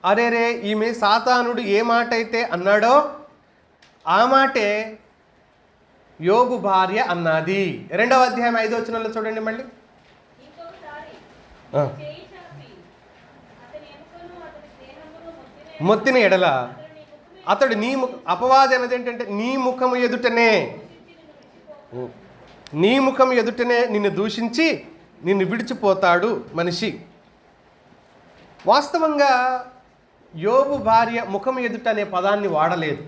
అరేరే ఈమె సాతానుడు ఏ మాట అయితే అన్నాడో ఆ మాటే యోబు భార్య అన్నది. 2వ అధ్యాయం 5వ వచనంలో చూడండి మళ్ళీ. మొత్తిన ఎడల అతడు అపవాది అన్నది ఏంటంటే నీ ముఖము ఎదుటనే, నీ ముఖం ఎదుటనే నిన్ను దూషించి నిన్ను విడిచిపోతాడు మనిషి. వాస్తవంగా యోబు భార్య ముఖం ఎదుట అనే పదాన్ని వాడలేదు.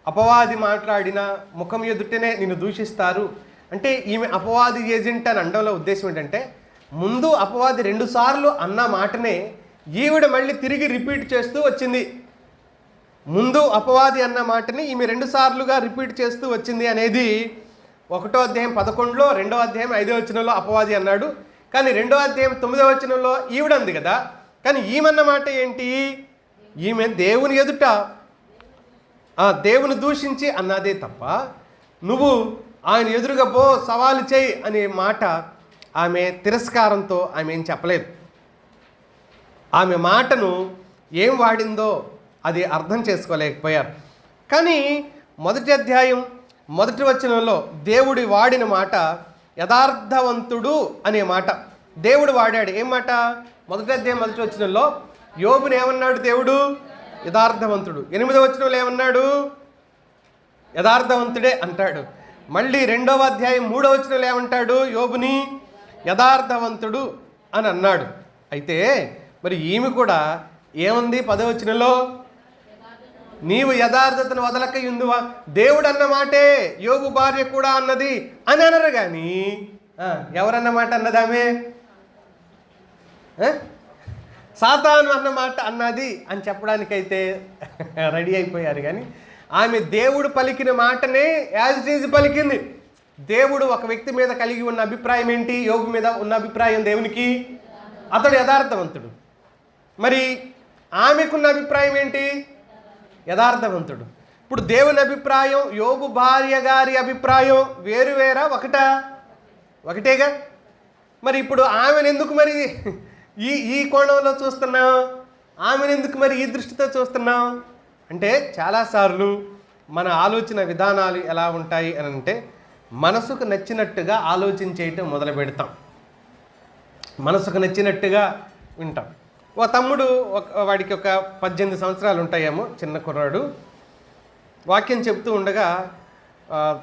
అపవాది మాట్లాడిన ముఖం ఎదుటనే నిన్ను దూషిస్తారు అంటే ఈమె అపవాది ఏజెంట్ అని అనడంలో ఉద్దేశం ఏంటంటే, ముందు అపవాది 2 సార్లు అన్న మాటనే ఈవిడ మళ్ళీ తిరిగి రిపీట్ చేస్తూ వచ్చింది. ముందు అపవాది అన్న మాటని ఈమె 2 సార్లుగా రిపీట్ చేస్తూ వచ్చింది అనేది 1వ అధ్యాయం 11లో, 2వ అధ్యాయం 5వ వచనంలో అపవాది అన్నాడు. కానీ 2వ అధ్యాయం 9వ వచనంలో ఈవిడ అంది కదా. కానీ ఈమెన్న మాట ఏంటి? ఈమె దేవుని ఎదుట దేవుని దూషించి అన్నదే తప్ప నువ్వు ఆయన ఎదురుగా పో సవాలు చేయి అనే మాట ఆమె తిరస్కారంతో ఆమె ఏం చెప్పలేదు. ఆమె మాటను ఏం వాడిందో అది అర్థం చేసుకోలేకపోయారు. కానీ మొదటి అధ్యాయం 1వ వచనంలో దేవుడు వాడిన మాట యథార్థవంతుడు అనే మాట దేవుడు వాడాడు. ఏం మాట? మొదటి అధ్యాయం 1వ వచనంలో యోబుని ఏమన్నాడు దేవుడు? యథార్థవంతుడు. 8వ వచనంలో ఏమన్నాడు? యథార్థవంతుడే అంటాడు. మళ్ళీ 2వ అధ్యాయం 3వ వచనంలో ఏమంటాడు? యోబుని యథార్థవంతుడు అని అన్నాడు. అయితే మరి ఈమె కూడా ఏముంది? 10వ వచనంలో నీవు యథార్థతను వదలకయుందువా, దేవుడు అన్న మాటే యోబు భార్య కూడా అన్నది అని అనరు. కానీ ఎవరన్న మాట అన్నదామే? సాతాను అన్నమాట అన్నది అని చెప్పడానికైతే రెడీ అయిపోయారు. కానీ ఆమె దేవుడు పలికిన మాటనే యాజ్ ఇట్ ఈజ్ పలికింది. దేవుడు ఒక వ్యక్తి మీద కలిగి ఉన్న అభిప్రాయం ఏంటి? యోబు మీద ఉన్న అభిప్రాయం దేవునికి, అతడు యథార్థవంతుడు. మరి ఆమెకున్న అభిప్రాయం ఏంటి? యథార్థవంతుడు. ఇప్పుడు దేవుని అభిప్రాయం, యోబు భార్య గారి అభిప్రాయం వేరువేరా? ఒకటేగా. మరి ఇప్పుడు ఆమెను ఎందుకు మరి ఈ కోణంలో చూస్తున్నాం? ఆమెను ఎందుకు మరి ఈ దృష్టితో చూస్తున్నాం అంటే, చాలాసార్లు మన ఆలోచన విధానాలు ఎలా ఉంటాయి అని అంటే, మనసుకు నచ్చినట్టుగా ఆలోచించేయటం మొదలు పెడతాం, మనసుకు నచ్చినట్టుగా వింటాం. ఓ తమ్ముడు, వాడికి ఒక 18 సంవత్సరాలు ఉంటాయేమో, చిన్న కుర్రాడు, వాక్యం చెప్తూ ఉండగా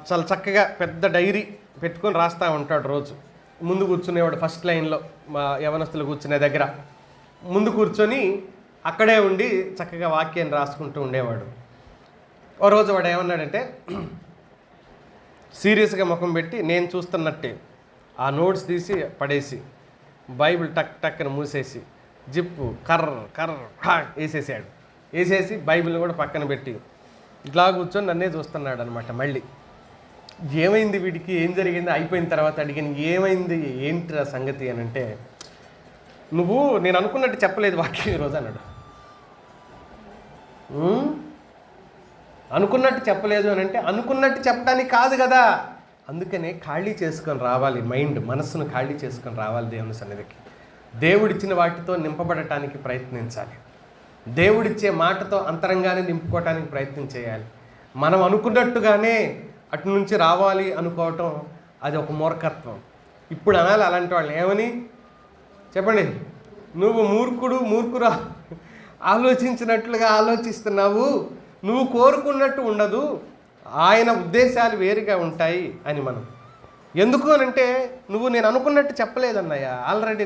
చాలా చక్కగా పెద్ద డైరీ పెట్టుకొని రాస్తూ ఉంటాడు. రోజు ముందు కూర్చునేవాడు, ఫస్ట్ లైన్లో మా యవనస్తులు కూర్చునే దగ్గర ముందు కూర్చొని అక్కడే ఉండి చక్కగా వాక్యాన్ని రాసుకుంటూ ఉండేవాడు. ఓ రోజు వాడు ఏమన్నాడంటే, సీరియస్గా ముఖం పెట్టి నేను చూస్తున్నట్టే ఆ నోట్స్ తీసి పడేసి బైబిల్ టక్ టక్ని మూసేసి జిప్పు కర్ర వేసేసాడు. వేసేసి బైబిల్ కూడా పక్కన పెట్టి ఇట్లా కూర్చొని నన్నే చూస్తున్నాడు అనమాట. మళ్ళీ ఏమైంది వీడికి, ఏం జరిగింది అయిపోయిన తర్వాత అడిగాను, ఏమైంది ఏంటి సంగతి అని అంటే, నువ్వు నేను అనుకున్నట్టు చెప్పలేదు వాక్యం ఈరోజు అన్నాడు. అనుకున్నట్టు చెప్పలేదు అని అంటే, అనుకున్నట్టు చెప్పడానికి కాదు కదా, అందుకనే ఖాళీ చేసుకొని రావాలి, మనస్సును ఖాళీ చేసుకొని రావాలి దేవుని సన్నిధికి. దేవుడిచ్చిన వాటితో నింపబడటానికి ప్రయత్నించాలి. దేవుడిచ్చే మాటతో అంతరంగానే నింపుకోవటానికి ప్రయత్నం చేయాలి. మనం అనుకున్నట్టుగానే అటు నుంచి రావాలి అనుకోవటం అది ఒక మూర్ఖత్వం. ఇప్పుడు అనాలి అలాంటి వాళ్ళు ఏమని చెప్పండి, నువ్వు మూర్ఖురా ఆలోచించినట్లుగా ఆలోచిస్తున్నావు, నువ్వు కోరుకున్నట్టు ఉండదు, ఆయన ఉద్దేశాలు వేరుగా ఉంటాయి అని మనం. ఎందుకు అనంటే నువ్వు నేను అనుకున్నట్టు చెప్పలేదన్నయ్య,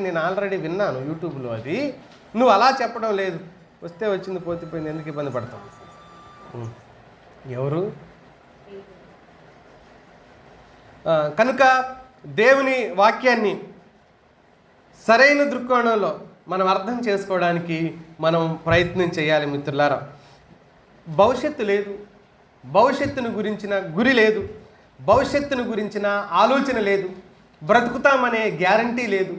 నేను ఆల్రెడీ విన్నాను యూట్యూబ్లో, అది నువ్వు అలా చెప్పడం లేదు. వస్తే వచ్చింది, పోతే ఎందుకు ఇబ్బంది పడతావు? ఎవరు? కనుక దేవుని వాక్యాన్ని సరైన దృక్కోణంలో మనం అర్థం చేసుకోవడానికి మనం ప్రయత్నం చేయాలి మిత్రులారా. భవిష్యత్తు లేదు, భవిష్యత్తును గురించిన గురి లేదు, భవిష్యత్తును గురించిన ఆలోచన లేదు, బ్రతుకుతామనే గ్యారంటీ లేదు,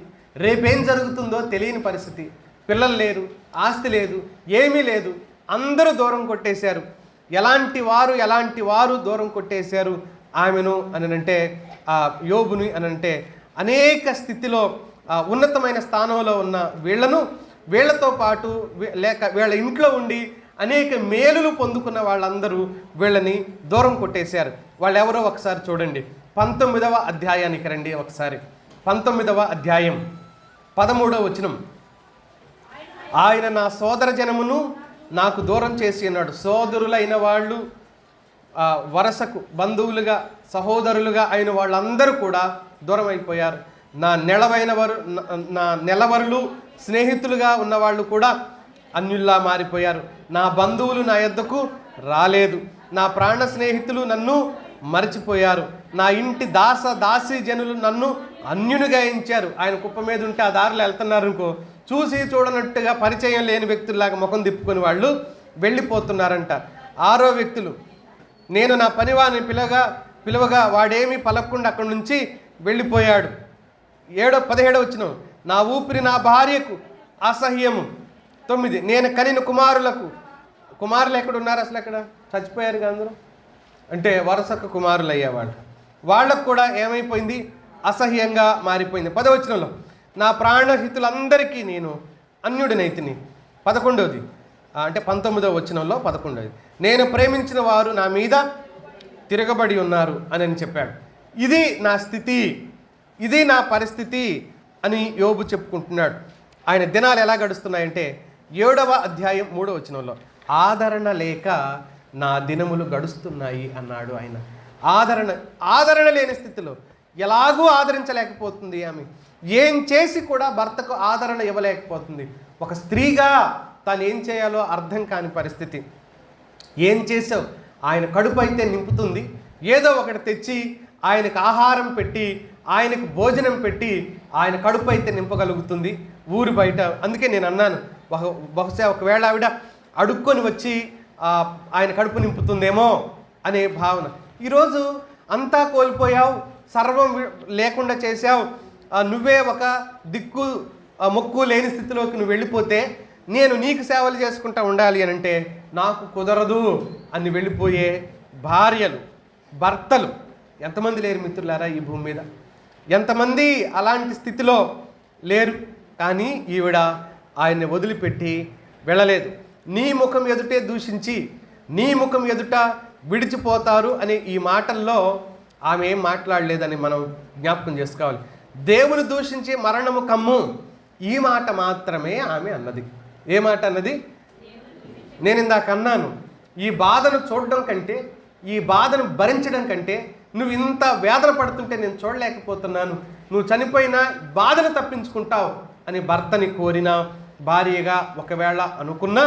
రేపేం జరుగుతుందో తెలియని పరిస్థితి, పిల్లలు లేరు, ఆస్తి లేదు, ఏమీ లేదు, అందరూ దూరం కొట్టేశారు. ఎలాంటి వారు దూరం కొట్టేశారు ఆమెను అనంటే, ఆ యోబుని అనంటే, అనేక స్థితిలో ఉన్నతమైన స్థానంలో ఉన్న వీళ్ళతో పాటు లేక వీళ్ళ ఇంట్లో ఉండి అనేక మేలులు పొందుకున్న వాళ్ళందరూ వీళ్ళని దూరం కొట్టేశారు. వాళ్ళు ఎవరో ఒకసారి చూడండి, 19వ అధ్యాయానికి రండి ఒకసారి. 19వ అధ్యాయం 13వ వచనం. ఆయన నా సోదర జనమును నాకు దూరం చేసి అన్నాడు. సోదరులైన వాళ్ళు, వరసకు బంధువులుగా సహోదరులుగా అయిన వాళ్ళందరూ కూడా దూరం అయిపోయారు. నా నెలవరులు స్నేహితులుగా ఉన్నవాళ్ళు కూడా అన్యుల్లా మారిపోయారు. నా బంధువులు నా యొద్దకు రాలేదు, నా ప్రాణ స్నేహితులు నన్ను మర్చిపోయారు, నా ఇంటి దాసీ జనులు నన్ను అన్యునిగా ఎంచారు. ఆయన కుప్ప మీద ఉంటే ఆ దారిలో వెళ్తున్నారు అనుకో, చూసి చూడనట్టుగా పరిచయం లేని వ్యక్తుల్లాగా ముఖం తిప్పుకొని వాళ్ళు వెళ్ళిపోతున్నారంట. 6వ వ్యక్తులు, నేను నా పనివాని పిలవగా వాడేమీ పలకకుండా అక్కడి నుంచి వెళ్ళిపోయాడు. 17వ వచనం. నా ఊపిరి నా భార్యకు అసహ్యము. 9, నేను కనిన కుమారులు ఎక్కడున్నారు? అసలు ఎక్కడ చచ్చిపోయారు అందరూ, అంటే వరుసకు కుమారులు అయ్యేవాళ్ళు, వాళ్ళకు కూడా ఏమైపోయింది? అసహ్యంగా మారిపోయింది. 10వ వచనంలో, నా ప్రాణహితులందరికీ నేను అన్యుడినైతిని. 11వది, అంటే 19వ వచనంలో 11వది, నేను ప్రేమించిన వారు నా మీద తిరగబడి ఉన్నారు అని చెప్పాడు. ఇది నా స్థితి, ఇది నా పరిస్థితి అని యోబు చెప్పుకుంటున్నాడు. ఆయన దినాలు ఎలా గడుస్తున్నాయంటే 7వ అధ్యాయం 3వ వచనంలో, ఆదరణ లేక నా దినములు గడుస్తున్నాయి అన్నాడు ఆయన. ఆదరణ లేని స్థితిలో, ఎలాగూ ఆదరించలేకపోతుంది ఆమె, ఏం చేసి కూడా భర్తకు ఆదరణ ఇవ్వలేకపోతుంది. ఒక స్త్రీగా తాను ఏం చేయాలో అర్థం కాని పరిస్థితి. ఏం చేసావు? ఆయన కడుపు అయితే నింపుతుంది, ఏదో ఒకటి తెచ్చి ఆయనకు ఆహారం పెట్టి, ఆయనకు భోజనం పెట్టి ఆయన కడుపు అయితే నింపగలుగుతుంది ఊరు బయట. అందుకే నేను అన్నాను, బహుశా ఒకవేళ ఆవిడ అడుక్కొని వచ్చి ఆయన కడుపు నింపుతుందేమో అనే భావన. ఈరోజు అంతా కోల్పోయావు, సర్వం లేకుండా చేశావు, నువ్వే ఒక దిక్కు మొక్కు లేని స్థితిలోకి నువ్వు వెళ్ళిపోతే నేను నీకు సేవలు చేసుకుంటా ఉండాలి అని అంటే నాకు కుదరదు అని వెళ్ళిపోయే భార్యలు, భర్తలు ఎంతమంది లేరు మిత్రులారా ఈ భూమి మీద? ఎంతమంది అలాంటి స్థితిలో లేరు? కానీ ఈవిడ ఆయన్ని వదిలిపెట్టి వెళ్ళలేదు. నీ ముఖం ఎదుటే దూషించి నీ ముఖం ఎదుట విడిచిపోతారు అనే ఈ మాటల్లో ఆమె ఏం మాట్లాడలేదని మనం జ్ఞాపకం చేసుకోవాలి. దేవుని దూషించి మరణము కమ్ము, ఈ మాట మాత్రమే ఆమె అన్నది. ఏ మాట అన్నది? నేను ఇందాక అన్నాను, ఈ బాధను చూడడం కంటే, ఈ బాధను భరించడం కంటే, నువ్వు ఇంత వేదన పడుతుంటే నేను చూడలేకపోతున్నాను, నువ్వు చనిపోయినా బాధను తప్పించుకుంటావు అని భర్తని కోరిన భార్యగా ఒకవేళ అనుకున్నా,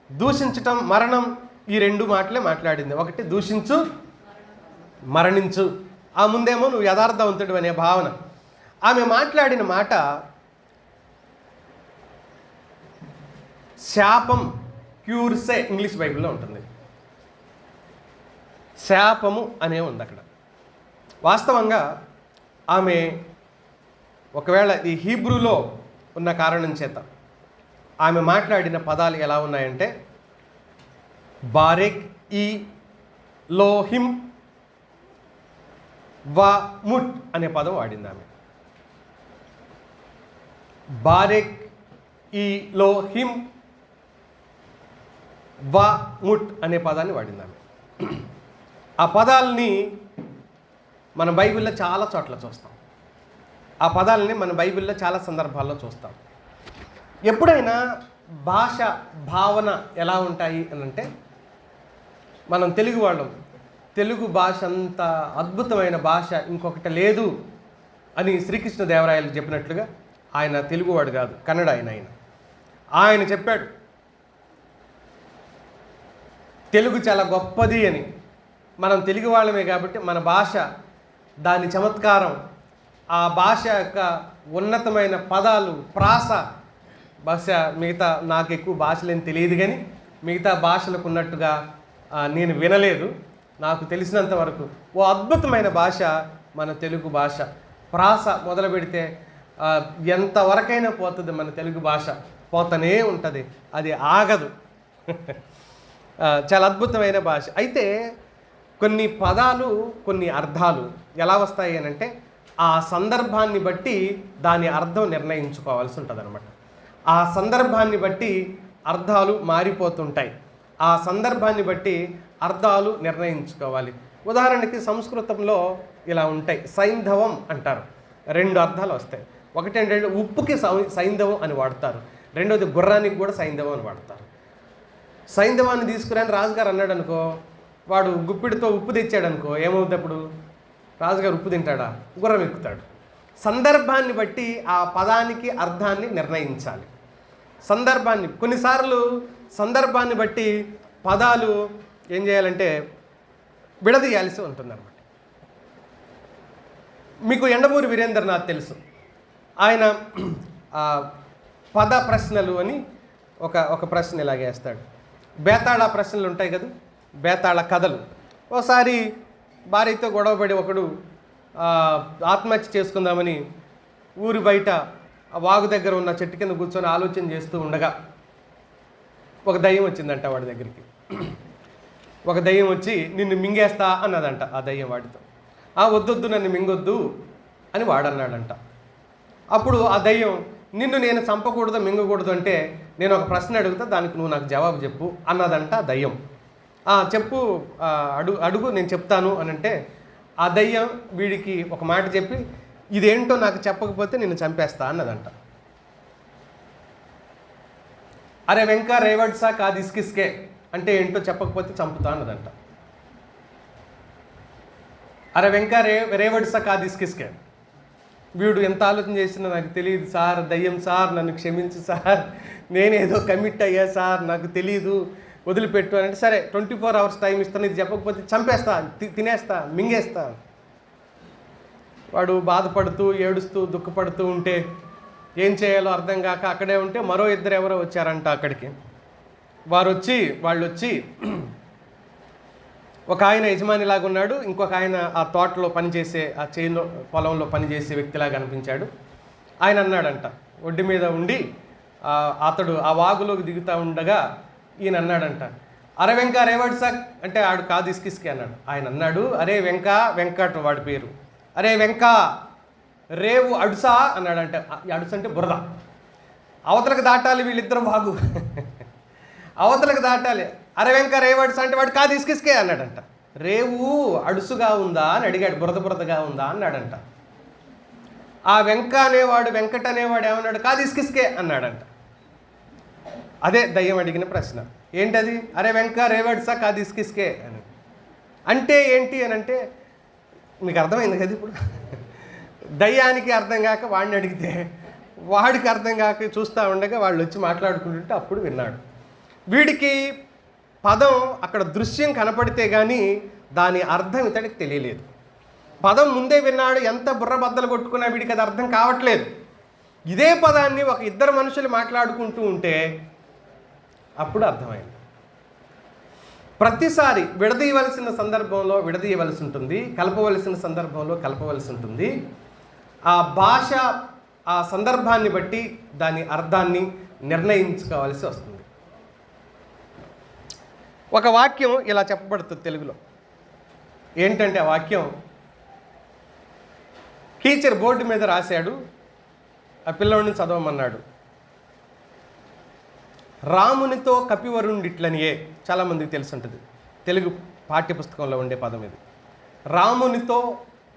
దూషించటం, మరణం, ఈ 2 మాటలే మాట్లాడింది. ఒకటి దూషించు, మరణించు. ఆ ముందేమో నువ్వు యథార్థవంతుడు అనే భావన. ఆమె మాట్లాడిన మాట శాపం, క్యూర్సే ఇంగ్లీష్ బైబిల్లో ఉంటుంది. శాపము అనే ఉంది అక్కడ. వాస్తవంగా ఆమె ఒకవేళ ఈ హీబ్రూలో ఉన్న కారణం చేత ఆమె మాట్లాడిన పదాలు ఎలా ఉన్నాయంటే, బారెక్ ఈ లోహిం వా ముట్ అనే పదం వాడింది ఆమె. బారెక్ ఈ లోహిం వా ముట్ అనే పదాన్ని వాడింది ఆమె. ఆ పదాలని మన బైబిల్లో చాలా చోట్ల చూస్తాం. ఆ పదాలని మన బైబిల్లో చాలా సందర్భాల్లో చూస్తాం. ఎప్పుడైనా భాష భావన ఎలా ఉంటాయి అని అంటే, మనం తెలుగు వాళ్ళం, తెలుగు భాష అంత అద్భుతమైన భాష ఇంకొకటి లేదు అని శ్రీకృష్ణదేవరాయలు చెప్పినట్లుగా, ఆయన తెలుగువాడు కాదు, కన్నడ ఆయన చెప్పాడు తెలుగు చాలా గొప్పది అని. మనం తెలుగు వాళ్ళమే కాబట్టి మన భాష, దాని చమత్కారం, ఆ భాష యొక్క ఉన్నతమైన పదాలు, ప్రాస, భాష మిగతా నాకు ఎక్కువ భాషలేని తెలియదు, కానీ మిగతా భాషలకు ఉన్నట్టుగా నేను వినలేదు. నాకు తెలిసినంత వరకు ఓ అద్భుతమైన భాష మన తెలుగు భాష. ప్రాస మొదలు పెడితే ఎంతవరకైనా పోతుంది మన తెలుగు భాష, పోతనే ఉంటుంది, అది ఆగదు. చాలా అద్భుతమైన భాష. అయితే కొన్ని పదాలు, కొన్ని అర్థాలు ఎలా వస్తాయి అని అంటే, ఆ సందర్భాన్ని బట్టి దాని అర్థం నిర్ణయించుకోవాల్సి ఉంటుంది అనమాట. ఆ సందర్భాన్ని బట్టి అర్థాలు మారిపోతుంటాయి, ఆ సందర్భాన్ని బట్టి అర్థాలు నిర్ణయించుకోవాలి. ఉదాహరణకి సంస్కృతంలో ఇలా ఉంటాయి, సైంధవం అంటారు, 2 అర్థాలు వస్తాయి. ఒకటి ఏంటంటే ఉప్పుకి సైంధవం అని వాడతారు, రెండోది గుర్రానికి కూడా సైంధవం అని వాడతారు. సైంధవాన్ని తీసుకురాని రాజుగారు అన్నాడు అనుకో, వాడు గుప్పిడితో ఉప్పు తెచ్చాడు అనుకో, ఏమవుతుంది అప్పుడు? రాజుగారు ఉప్పు తింటాడా? గుర్రం ఎక్కుతాడు. సందర్భాన్ని బట్టి ఆ పదానికి అర్థాన్ని నిర్ణయించాలి. సందర్భాన్ని, కొన్నిసార్లు సందర్భాన్ని బట్టి పదాలు ఏం చేయాలంటే విడదీయాల్సి ఉంటుందన్నమాట. మీకు యండమూరి వీరేంద్రనాథ్ తెలుసు, ఆయన పద ప్రశ్నలు అని ఒక ప్రశ్న ఇలాగే వేస్తాడు. బేతాళ ప్రశ్నలు ఉంటాయి కదా, బేతాళ కథలు. ఒకసారి భార్యతో గొడవపడి ఒకడు ఆత్మహత్య చేసుకుందామని ఊరి బయట వాగు దగ్గర ఉన్న చెట్టు కింద కూర్చొని ఆలోచన చేస్తూ ఉండగా ఒక దయ్యం వచ్చిందంట వాడి దగ్గరికి. ఒక దయ్యం వచ్చి నిన్ను మింగేస్తా అన్నదంట ఆ దయ్యం వాడితో. వద్దొద్దు, నన్ను మింగొద్దు అని వాడన్నాడంట. అప్పుడు ఆ దయ్యం, నిన్ను నేను చంపకూడదు, మింగకూడదు అంటే నేను ఒక ప్రశ్న అడుగుతా, దానికి నువ్వు నాకు జవాబు చెప్పు అన్నదంట దయ్యం. చెప్పు, అడుగు నేను చెప్తాను అని అంటే, ఆ దయ్యం వీడికి ఒక మాట చెప్పి, ఇదేంటో నాకు చెప్పకపోతే నిన్ను చంపేస్తా అన్నదంట. అరే వెంక రేవడ్సా కాదు ఇస్కిస్కే అంటే ఏంటో చెప్పకపోతే చంపుతా అన్నదంట. అరే వెంక రేవడ్సా కాదు ఇస్కిస్కే. వీడు ఎంత ఆలోచన చేసినా నాకు తెలియదు సార్, దయ్యం సార్ నన్ను క్షమించు సార్, నేనేదో కమిట్ అయ్యా సార్, నాకు తెలియదు, వదిలిపెట్టు అని అంటే, సరే 24 hours టైం ఇస్తాను, ఇది చెప్పకపోతే చంపేస్తా, తినేస్తా, మింగేస్తా. వాడు బాధపడుతూ ఏడుస్తూ దుఃఖపడుతూ ఉంటే ఏం చేయాలో అర్థం కాక అక్కడే ఉంటే మరో 2 ఎవరో వచ్చారంట అక్కడికి. వాళ్ళు వచ్చి ఒక ఆయన యజమానిలాగా ఉన్నాడు, ఇంకొక ఆయన ఆ తోటలో పనిచేసే, ఆ చేనులో పొలంలో పనిచేసే వ్యక్తిలాగా అనిపించాడు. ఆయన అన్నాడంట, ఒడ్డు మీద ఉండి అతడు ఆ వాగులోకి దిగుతూ ఉండగా ఈయన అన్నాడంట, అరే వెంక రేవడ్సా అంటే ఆడు కాదు ఇస్కిస్కి అన్నాడు. ఆయన అన్నాడు, అరే వెంకట్ వాడి పేరు, అరే వెంక రేవు అడుసా అన్నాడంట. అడుసు అంటే బురద, అవతలకు దాటాలి వీళ్ళిద్దరు వాగు, అవతలకు దాటాలి. అరే వెంక రేవడ్సా అంటే వాడు కాదు ఇస్కిస్కే అన్నాడంట. రేవు అడుసుగా ఉందా అని అడిగాడు, బురదగా ఉందా అన్నాడంట. ఆ వెంక అనేవాడు, వెంకట్ అనేవాడు ఏమన్నాడు, కాదు ఇస్కిస్కే అన్నాడంట. అదే దయ్యం అడిగిన ప్రశ్న. ఏంటది? అరే వెంక రేవడ్సా కాదు ఇస్కిస్కే అని అంటే ఏంటి అని అంటే, మీకు అర్థమైంది కదా ఇప్పుడు. దయ్యానికి అర్థం కాక వాడిని అడిగితే వాడికి అర్థం కాక చూస్తూ ఉండగా వాళ్ళు వచ్చి మాట్లాడుకుంటుంటే అప్పుడు విన్నాడు. వీడికి పదం అక్కడ దృశ్యం కనపడితే కానీ దాని అర్థం ఇతడికి తెలియలేదు. పదం ముందే విన్నాడు, ఎంత బుర్రబద్దలు కొట్టుకున్నా వీడికి అది అర్థం కావట్లేదు. ఇదే పదాన్ని ఒక 2 మనుషులు మాట్లాడుకుంటూ ఉంటే అప్పుడు అర్థమైంది. ప్రతిసారి విడదీయవలసిన సందర్భంలో విడదీయవలసి ఉంటుంది, కలపవలసిన సందర్భంలో కలపవలసి ఉంటుంది. ఆ భాష ఆ సందర్భాన్ని బట్టి దాని అర్థాన్ని నిర్ణయించుకోవాల్సి వస్తుంది. ఒక వాక్యం ఇలా చెప్పబడుతుంది తెలుగులో. ఏంటంటే ఆ వాక్యం టీచర్ బోర్డు మీద రాశాడు, ఆ పిల్లవాడిని చదవమన్నాడు. రామునితో కపివరుండిట్లనియే, చాలామందికి తెలిసి ఉంటుంది, తెలుగు పాఠ్యపుస్తకంలో ఉండే పదం ఇది. రామునితో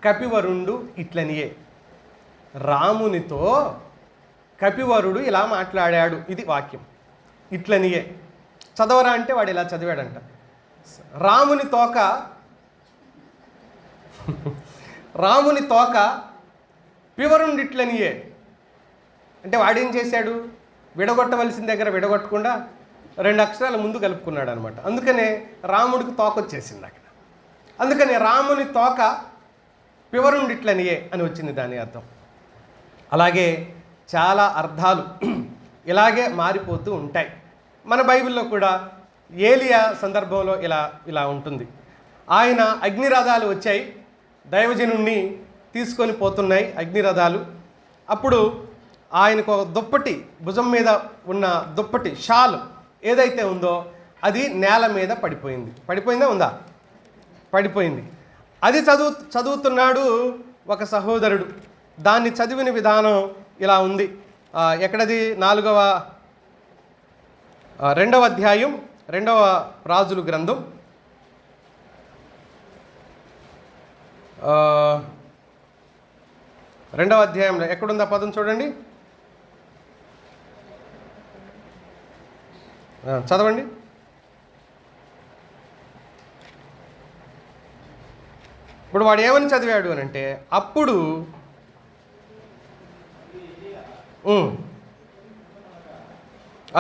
కపివరుండు ఇట్లనియే, రామునితో కపివరుడు ఇలా మాట్లాడాడు, ఇది వాక్యం. ఇట్లనియే. చదవరా అంటే వాడు ఇలా చదివాడంట. రాముని తోక రాముని తోక పివరుండిట్లనియే. అంటే వాడేం చేశాడు, విడగొట్టవలసిన దగ్గర విడగొట్టకుండా 2 అక్షరాల ముందు కలుపుకున్నాడు అనమాట. అందుకనే రాముడికి తోక వచ్చేసింది అక్కడ. అందుకనే రాముని తోక పివరుండిట్లనియే అని వచ్చింది దాని అర్థం. అలాగే చాలా అర్థాలు ఇలాగే మారిపోతూ ఉంటాయి. మన బైబిల్లో కూడా ఏలియా సందర్భంలో ఇలా ఉంటుంది. ఆయన అగ్నిరథాలు వచ్చాయి, దైవజనుణ్ణి తీసుకొని పోతున్నాయి అగ్నిరథాలు. అప్పుడు ఆయనకు ఒక దుప్పటి, భుజం మీద ఉన్న దుప్పటి షాల్ ఏదైతే ఉందో అది నేల మీద పడిపోయిందా ఉందా? పడిపోయింది. అది చదువుతున్నాడు ఒక సహోదరుడు. దాన్ని చదివిన విధానం ఇలా ఉంది. ఎక్కడది? 2వ అధ్యాయం 2వ రాజుల గ్రంథం 2వ అధ్యాయంలో ఎక్కడుందా పదం చూడండి, చదవండి. ఇప్పుడు వాడు ఏమని చదివాడు అని అంటే, అప్పుడు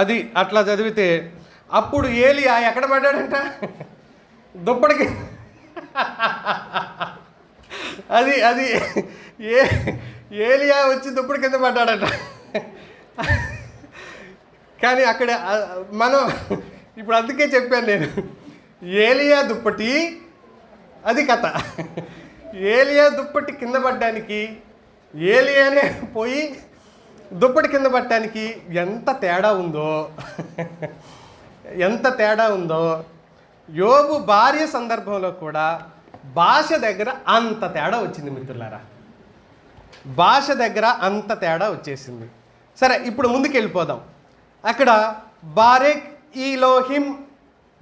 అది అట్లా చదివితే అప్పుడు ఏలియా ఎక్కడ పడ్డాడంట? దుప్పటికి. అది ఏలియా వచ్చి దుప్పటి కింద పడ్డాడట. కానీ అక్కడ మనం ఇప్పుడు అందుకే చెప్పాను నేను, ఏలియా దుప్పటి అది కథ. ఏలియా దుప్పటి కింద పడ్డానికి, ఏలియానే పోయి దుప్పటి కింద పట్టడానికి ఎంత తేడా ఉందో. యోబు భార్య సందర్భంలో కూడా భాష దగ్గర అంత తేడా వచ్చింది మిత్రులారా. భాష దగ్గర అంత తేడా వచ్చేసింది. సరే, ఇప్పుడు ముందుకు వెళ్ళిపోదాం. అక్కడ బారెక్ ఈలోహిం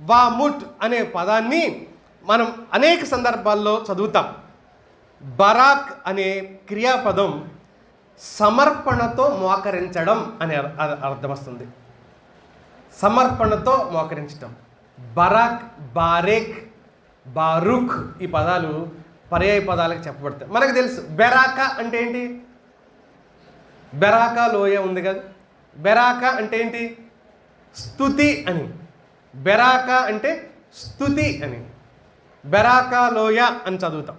వాముట్ అనే పదాన్ని మనం అనేక సందర్భాల్లో చదువుతాం. బరాక్ అనే క్రియాపదం సమర్పణతో మోకరించడం అనే అర్థం వస్తుంది. సమర్పణతో మోకరించడం. బరాక్, బారేక్, బారుక్ ఈ పదాలు పర్యాయ పదాలకు చెప్పబడతాయి. మనకు తెలుసు బెరాకా అంటే ఏంటి? బెరాకా లోయ ఉంది కదా. బెరాకా అంటే ఏంటి? స్తుతి అని. బెరాకా అంటే స్తుతి అని. బెరాకా లోయ అని చదువుతాం.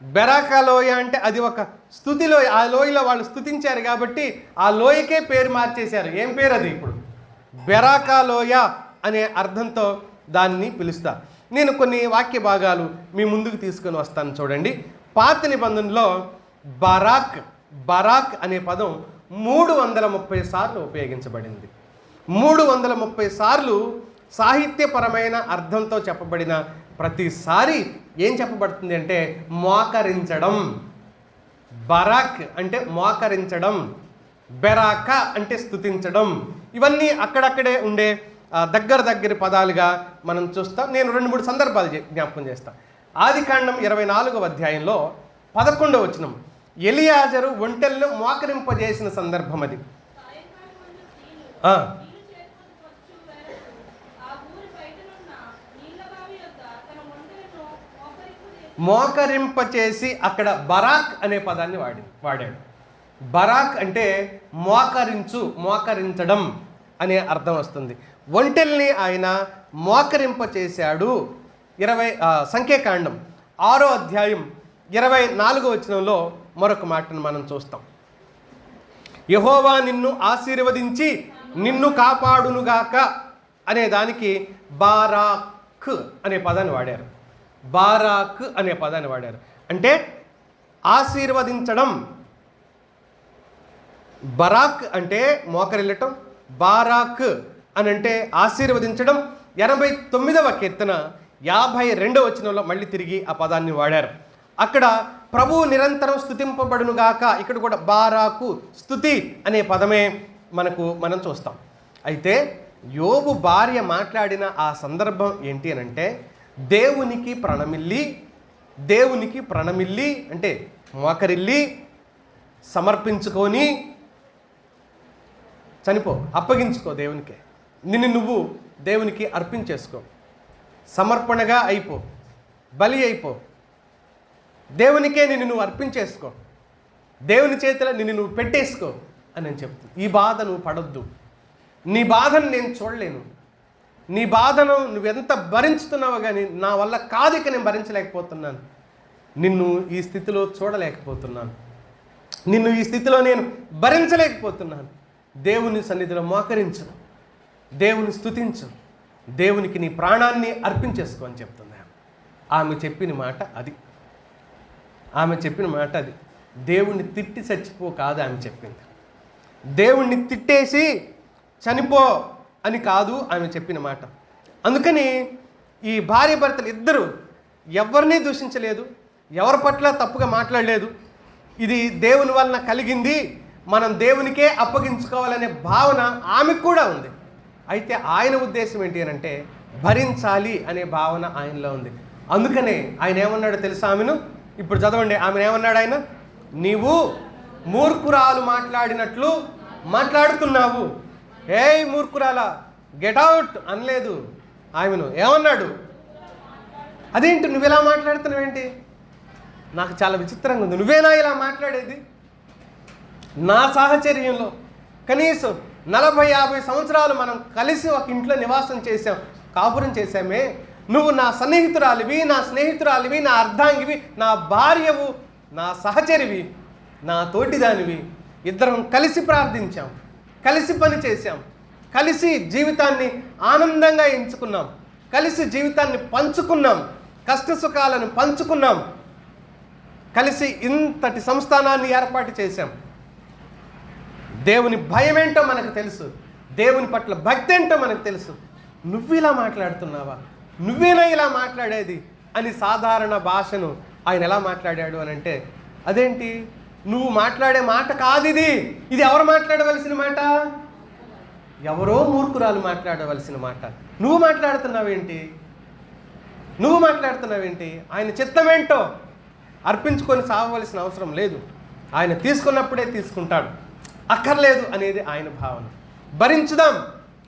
బెరాకా లోయ అంటే అది ఒక స్తుతి లోయ. ఆ లోయలో వాళ్ళు స్తుతించారు కాబట్టి ఆ లోయకే పేరు మార్చేశారు. ఏం పేరు అది? ఇప్పుడు బెరాకా లోయ అనే అర్థంతో దాన్ని పిలుస్తారు. నేను కొన్ని వాక్య భాగాలు మీ ముందుకు తీసుకొని వస్తాను చూడండి. పాత నిబంధనలో బరాక్ అనే పదం 330 సార్లు ఉపయోగించబడింది. 330 సార్లు సాహిత్యపరమైన అర్థంతో చెప్పబడిన ప్రతిసారి ఏం చెప్పబడుతుంది అంటే మోకరించడం. బరాక్ అంటే మోకరించడం, బెరాకా అంటే స్తుతించడం. ఇవన్నీ అక్కడక్కడే ఉండే దగ్గర పదాలుగా మనం చూస్తాం. నేను 2-3 సందర్భాలు జ్ఞాపకం చేస్తాను. ఆదికాండం 24వ అధ్యాయంలో 11వ వచనం, ఎలియాజరు ఒంటెలను మోకరింపజేసిన సందర్భం అది. మోకరింపచేసి అక్కడ బరాక్ అనే పదాన్ని వాడాడు. బరాక్ అంటే మోకరించడం అనే అర్థం వస్తుంది. ఒంటెల్ని ఆయన మోకరింపచేశాడు. సంఖ్యాకాండం 6వ అధ్యాయం 24వ వచనంలో మరొక మాటను మనం చూస్తాం. యెహోవా నిన్ను ఆశీర్వదించి నిన్ను కాపాడునుగాక అనే దానికి బారాక్ అనే పదాన్ని వాడారు. బారాక్ అనే పదాన్ని వాడారు అంటే ఆశీర్వదించడం. బరాక్ అంటే మోకరిల్లటం, బారాక్ అని అంటే ఆశీర్వదించడం. 89వ కీర్తన 52వ వచనంలో మళ్ళీ తిరిగి ఆ పదాన్ని వాడారు. అక్కడ ప్రభువు నిరంతరం స్తుతింపబడునుగాక, ఇక్కడ కూడా బారాకు స్తుతి అనే పదమే మనం చూస్తాం. అయితే యోబు భార్య మాట్లాడిన ఆ సందర్భం ఏంటి అని అంటే దేవునికి ప్రణమిల్లి అంటే మోకరిల్లి సమర్పించుకొని అప్పగించుకో దేవునికే. నిన్ను నువ్వు దేవునికి అర్పించేసుకో, సమర్పణగా అయిపో, బలి అయిపో, దేవునికే నిన్ను నువ్వు అర్పించేసుకో, దేవుని చేతిలో నిన్ను నువ్వు పెట్టేసుకో అని నేను చెప్తాను. ఈ బాధ నువ్వు పడొద్దు. నీ బాధను నేను చూడలేను, నీ బాధను నువ్వెంత భరించుతున్నావో కానీ నా వల్ల కాదు, ఇక నేను భరించలేకపోతున్నాను, నిన్ను ఈ స్థితిలో చూడలేకపోతున్నాను, నిన్ను ఈ స్థితిలో నేను భరించలేకపోతున్నాను. దేవుని సన్నిధిలో మోకరించు, దేవుని స్తుతించు, దేవునికి నీ ప్రాణాన్ని అర్పించేసుకో అని చెప్తుంది ఆమె చెప్పిన మాట అది. ఆమె చెప్పిన మాట అది. దేవుణ్ణి తిట్టి చచ్చిపో కాదు ఆమె చెప్పింది. దేవుణ్ణి తిట్టేసి చనిపో అని కాదు ఆమె చెప్పిన మాట. అందుకని ఈ భార్య భర్తలు ఇద్దరు ఎవరిని దూషించలేదు, ఎవరి పట్ల తప్పుగా మాట్లాడలేదు. ఇది దేవుని వలన కలిగింది, మనం దేవునికే అప్పగించుకోవాలనే భావన ఆమెకు కూడా ఉంది. అయితే ఆయన ఉద్దేశం ఏంటి అని అంటే భరించాలి అనే భావన ఆయనలో ఉంది. అందుకనే ఆయన ఏమన్నాడో తెలుసా ఆమెను? ఇప్పుడు చదవండి. ఆమె ఏమన్నాడు ఆయన? నీవు మూర్ఖురాలు మాట్లాడినట్లు మాట్లాడుతున్నావు. ఏయ్ మూర్ఖురాలా, గెట్ అవుట్ అనలేదు ఆమెను. ఏమన్నాడు? అదేంటి నువ్వు ఇలా మాట్లాడుతున్నావేంటి? నాకు చాలా విచిత్రంగా ఉంది. నువ్వేనా ఇలా మాట్లాడేది? నా సాహచర్యంలో కనీసం 40-50 సంవత్సరాలు మనం కలిసి ఒక ఇంట్లో నివాసం చేసాం, కాపురం చేశామే. నువ్వు నా సన్నిహితురాలివి, నా స్నేహితురాలివి, నా అర్ధాంగివి, నా భార్యవు, నా సహచరివి, నా తోటిదానివి. ఇద్దరం కలిసి ప్రార్థించాం, కలిసి పని చేశాం, కలిసి జీవితాన్ని ఆనందంగా ఎంచుకున్నాం, కలిసి జీవితాన్ని పంచుకున్నాం, కష్ట సుఖాలను పంచుకున్నాం, కలిసి ఇంతటి సంస్థానాన్ని ఏర్పాటు చేశాం. దేవుని భయం ఏంటో మనకు తెలుసు, దేవుని పట్ల భక్తి ఏంటో మనకు తెలుసు. నువ్వు ఇలా మాట్లాడుతున్నావా? నువ్వేనా ఇలా మాట్లాడేది అని సాధారణ భాషను ఆయన ఎలా మాట్లాడాడు అని అంటే, అదేంటి నువ్వు మాట్లాడే మాట కాదు ఇది, ఇది ఎవరు మాట్లాడవలసిన మాట? ఎవరో మూర్ఖురాలు మాట్లాడవలసిన మాట. నువ్వు మాట్లాడుతున్నావేంటి? నువ్వు మాట్లాడుతున్నావేంటి? ఆయన చిత్తమేంటో అర్పించుకొని సాగవలసిన అవసరం లేదు. ఆయన తీసుకున్నప్పుడే తీసుకుంటాడు, అక్కర్లేదు అనేది ఆయన భావన. భరించుదాం,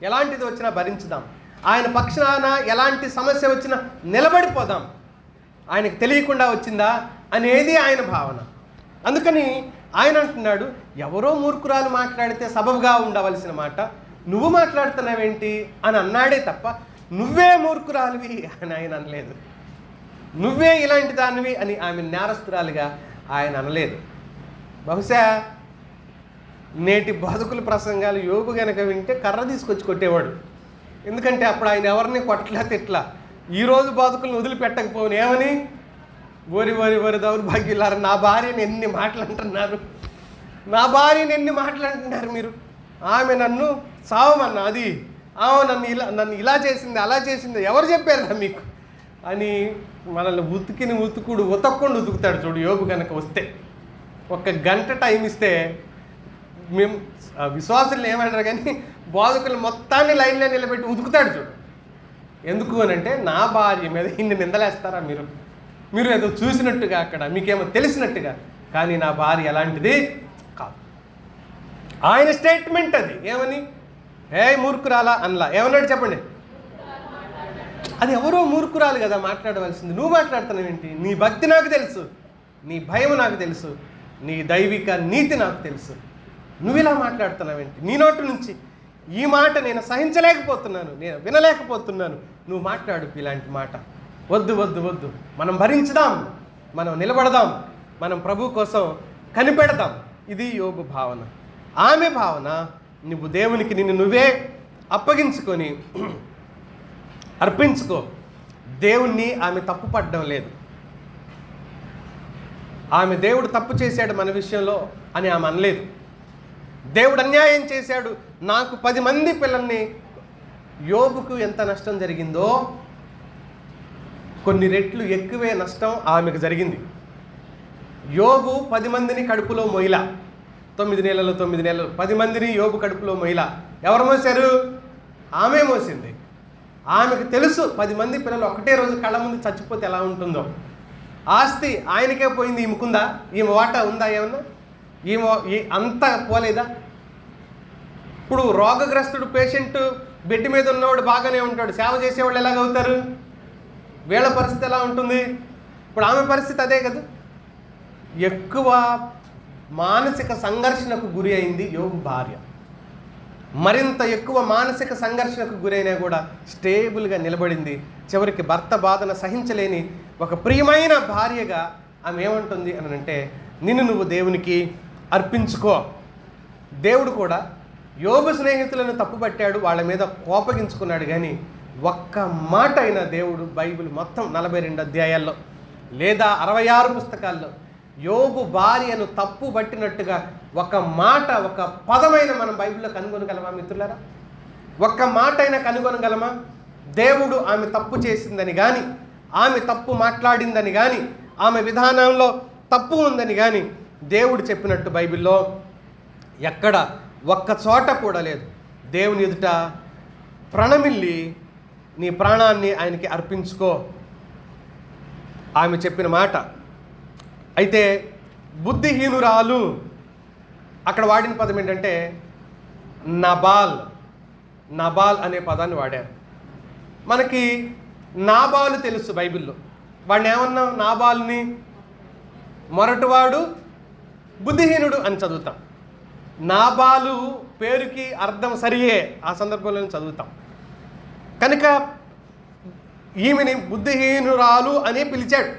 ఎలాంటిది వచ్చినా భరించుదాం. ఆయన పక్షాన ఎలాంటి సమస్య వచ్చినా నిలబడిపోదాం. ఆయనకు తెలియకుండా వచ్చిందా అనేది ఆయన భావన. అందుకని ఆయన అంటున్నాడు, ఎవరో మూర్ఖురాలు మాట్లాడితే సబబుగా ఉండవలసిన మాట నువ్వు మాట్లాడుతున్నావేంటి అని అన్నాడే తప్ప నువ్వే మూర్ఖురాలివి అని ఆయన అనలేదు, నువ్వే ఇలాంటి దానివి అని ఆమె నేరస్తురాలిగా ఆయన అనలేదు. బహుశా నేటి బతుకుల ప్రసంగాలు యోగు గనక వింటే కర్ర తీసుకొచ్చి కొట్టేవాడు. ఎందుకంటే అప్పుడు ఆయన ఎవరిని కొట్టలా తిట్లా. ఈరోజు బతుకులను వదిలిపెట్టకపోను ఏమని, ఓరి ఓరి ఓరి దౌర్భాగ్యులారా, నా భార్యని ఎన్ని మాటలంటున్నారు, నా భార్యని ఎన్ని మాటలంటున్నారు మీరు, ఆమె నన్ను సావమన్నా, అది ఆమె నన్ను ఇలా చేసింది అలా చేసింది ఎవరు చెప్పారా మీకు అని మనల్ని ఉతుకుడు ఉతక్కుండా ఉతుకుతాడు. చూడు యోగు కనుక వస్తే 1 గంట టైం ఇస్తే మేము విశ్వాసులు ఏమంటారు కానీ బోధకులు మొత్తాన్ని లైన్లో నిలబెట్టి ఉతుకుతాడు చూడు. ఎందుకు అని అంటే నా భార్య మీద ఇన్ని నిందలేస్తారా మీరు ఏదో చూసినట్టుగా, అక్కడ మీకేమో తెలిసినట్టుగా, కానీ నా భార్య ఎలాంటిది కాదు. ఆయన స్టేట్మెంట్ అది. ఏమని? మూర్ఖురాలా అనలా. ఏమన్నాడు చెప్పండి? అది ఎవరో మూర్ఖురాలు కదా మాట్లాడవలసింది, నువ్వు మాట్లాడుతున్నావేంటి? నీ భక్తి నాకు తెలుసు, నీ భయం నాకు తెలుసు, నీ దైవిక నీతి నాకు తెలుసు, నువ్వు ఇలా మాట్లాడుతున్నావేంటి? నీ నోటి నుంచి ఈ మాట నేను సహించలేకపోతున్నాను, నేను వినలేకపోతున్నాను, నువ్వు మాట్లాడు ఇలాంటి మాట. వద్దు వద్దు వద్దు, మనం భరించుదాం, మనం నిలబడదాం, మనం ప్రభు కోసం కనిపెడదాం. ఇది యోబు భావన. ఆమె భావన, నువ్వు దేవునికి నిన్ను నువ్వే అప్పగించుకొని అర్పించుకో. దేవుణ్ణి ఆమె తప్పు పడడం లేదు. ఆమె దేవుడు తప్పు చేశాడు మన విషయంలో అని ఆమె అనలేదు. దేవుడు అన్యాయం చేశాడు, నాకు 10 మంది పిల్లల్ని. యోబుకు ఎంత నష్టం జరిగిందో కొన్ని రెట్లు ఎక్కువే నష్టం ఆమెకు జరిగింది. యోబు 10 మందిని కడుపులో మొయిల, 9 నెలలు 10 మందిని యోబు కడుపులో మొయిల. ఎవరు మోసారు? ఆమె మోసింది. ఆమెకు తెలుసు 10 మంది పిల్లలు ఒకటే రోజు కళ్ళ ముందు చచ్చిపోతే ఎలా ఉంటుందో. ఆస్తి ఆయనకే పోయింది, ఈమెకుందా? ఈమె వాటా ఉందా? ఏమన్నా ఈమె అంతా పోలేదా? ఇప్పుడు రోగగ్రస్తుడు పేషెంట్ బెడ్ మీద ఉన్నవాడు బాగానే ఉంటాడు, సేవ చేసేవాళ్ళు ఎలాగవుతారు? వీళ్ళ పరిస్థితి ఎలా ఉంటుంది? ఇప్పుడు ఆమె పరిస్థితి అదే కదా. ఎక్కువ మానసిక సంఘర్షణకు గురి అయింది యోబు భార్య. మరింత ఎక్కువ మానసిక సంఘర్షణకు గురైనా కూడా స్టేబుల్గా నిలబడింది. చివరికి భర్త బాధన సహించలేని ఒక ప్రియమైన భార్యగా ఆమె ఏమంటుంది అని అంటే, నిన్ను నువ్వు దేవునికి అర్పించుకో. దేవుడు కూడా యోబు స్నేహితులను తప్పుపట్టాడు, వాళ్ళ మీద కోపగించుకున్నాడు, కానీ ఒక్క మాట అయినా దేవుడు బైబిల్ మొత్తం 42 అధ్యాయాల్లో లేదా 66 పుస్తకాల్లో యోబు భార్యను తప్పు పట్టినట్టుగా ఒక మాట, ఒక పదమైన మనం బైబిల్లో కనుగొనగలమా మిత్రులారా? ఒక్క మాట అయినా కనుగొనగలమా? దేవుడు ఆమె తప్పు చేసిందని కానీ, ఆమె తప్పు మాట్లాడిందని కానీ, ఆమె విధానంలో తప్పు ఉందని కానీ దేవుడు చెప్పినట్టు బైబిల్లో ఎక్కడ ఒక్క చోట కూడా లేదు. దేవుని ఎదుట ప్రణమిల్లి నీ ప్రాణాన్ని ఆయనకి అర్పించుకో, ఆమె చెప్పిన మాట. అయితే బుద్ధిహీనురాలు అక్కడ వాడిన పదం ఏంటంటే నబాల్ అనే పదాన్ని వాడారు. మనకి నాబాలు తెలుసు బైబిల్లో. వాడిని ఏమన్నాం? నాబాల్ని మొరటివాడు, బుద్ధిహీనుడు అని చదువుతాం. నాబాలు పేరుకి అర్థం సరియే, ఆ సందర్భంలో చదువుతాం. కనుక ఈమెని బుద్ధిహీనురాలు అని పిలిచాడు.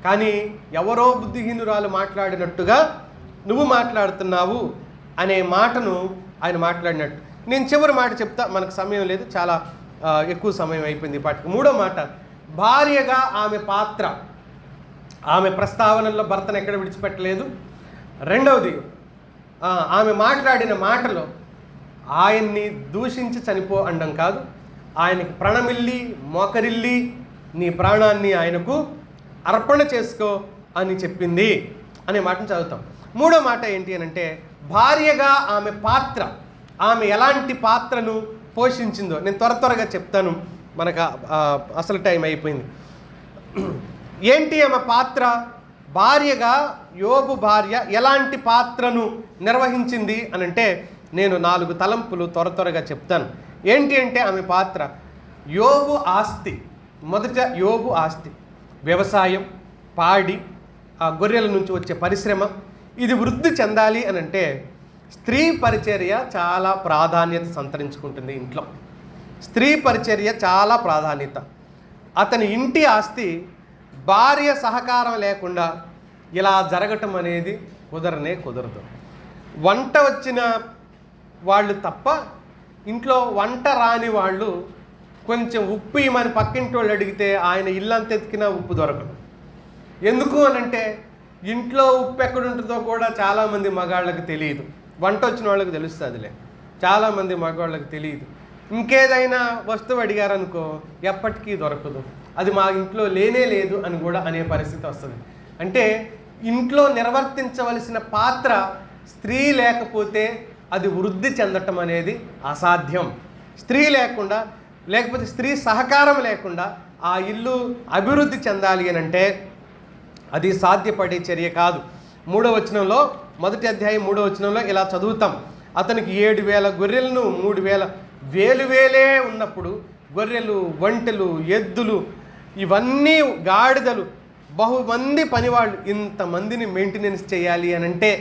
కానీ ఎవరో బుద్ధిహీనురాలు మాట్లాడినట్టుగా నువ్వు మాట్లాడుతున్నావు అనే మాటను ఆయన మాట్లాడినట్టు. నేను చివరి మాట చెప్తా, మనకు సమయం లేదు, చాలా ఎక్కువ సమయం అయిపోయింది ఇప్పటికి. మూడో మాట, భార్యగా ఆమె పాత్ర. ఆమె ప్రస్తావనలో భర్తను ఎక్కడ విడిచిపెట్టలేదు. రెండవది, ఆమె మాట్లాడిన మాటలో ఆయన్ని దూషించి చనిపో అనడం కాదు, ఆయనకి ప్రణమిల్లి మోకరిల్లి నీ ప్రాణాన్ని ఆయనకు అర్పణ చేసుకో అని చెప్పింది అనే మాటను చదువుతాం. మూడో మాట ఏంటి అని అంటే, భార్యగా ఆమె పాత్ర, ఆమె ఎలాంటి పాత్రను పోషించిందో నేను త్వరగా చెప్తాను, మనకు అసలు టైం అయిపోయింది. ఏంటి ఆమె పాత్ర? భార్యగా యోబు భార్య ఎలాంటి పాత్రను నిర్వహించింది అని అంటే, నేను 4 తలంపులు త్వరగా చెప్తాను. ఏంటి అంటే ఆమె పాత్ర, యోబు ఆస్తి. మొదట యోబు ఆస్తి, వ్యవసాయం, పాడి, ఆ గొర్రెల నుంచి వచ్చే పరిశ్రమ, ఇది వృద్ధి చెందాలి అని అంటే స్త్రీ పరిచర్య చాలా ప్రాధాన్యత సంతరించుకుంటుంది ఇంట్లో. స్త్రీ పరిచర్య చాలా ప్రాధాన్యత. అతని ఇంటి ఆస్తి భార్య సహకారం లేకుండా ఇలా జరగటం అనేది కుదరదు. వంట వచ్చిన వాళ్ళు తప్ప ఇంట్లో వంట రాని వాళ్ళు కొంచెం ఉప్పు ఇమ్మని పక్కింటి వాళ్ళు అడిగితే ఆయన ఇల్లంతా ఎతికినా ఉప్పు దొరకదు. ఎందుకు అనంటే ఇంట్లో ఉప్పు ఎక్కడుంటుందో కూడా చాలామంది మగాళ్ళకి తెలియదు. వంట వచ్చిన వాళ్ళకి తెలుస్తుందిలే, చాలామంది మగవాళ్ళకి తెలియదు. ఇంకేదైనా వస్తువు అడిగారనుకో ఎప్పటికీ దొరకదు, అది మా ఇంట్లో లేనే లేదు అని కూడా అనే పరిస్థితి వస్తుంది. అంటే ఇంట్లో నిర్వర్తించవలసిన పాత్ర స్త్రీ లేకపోతే అది వృద్ధి చెందటం అనేది అసాధ్యం. స్త్రీ లేకపోతే స్త్రీ సహకారం లేకుండా ఆ ఇల్లు అభివృద్ధి చెందాలి అని అంటే అది సాధ్యపడే చర్య కాదు. 3వ వచనంలో, మొదటి అధ్యాయం 3వ వచనంలో ఇలా చదువుతాం, అతనికి 7,000 గొర్రెలను 3,000 వేలే ఉన్నప్పుడు గొర్రెలు, ఒంటెలు, ఎద్దులు, ఇవన్నీ గాడిదలు, బహుమంది పనివాళ్ళు, ఇంతమందిని మెయింటెనెన్స్ చేయాలి అని అంటే,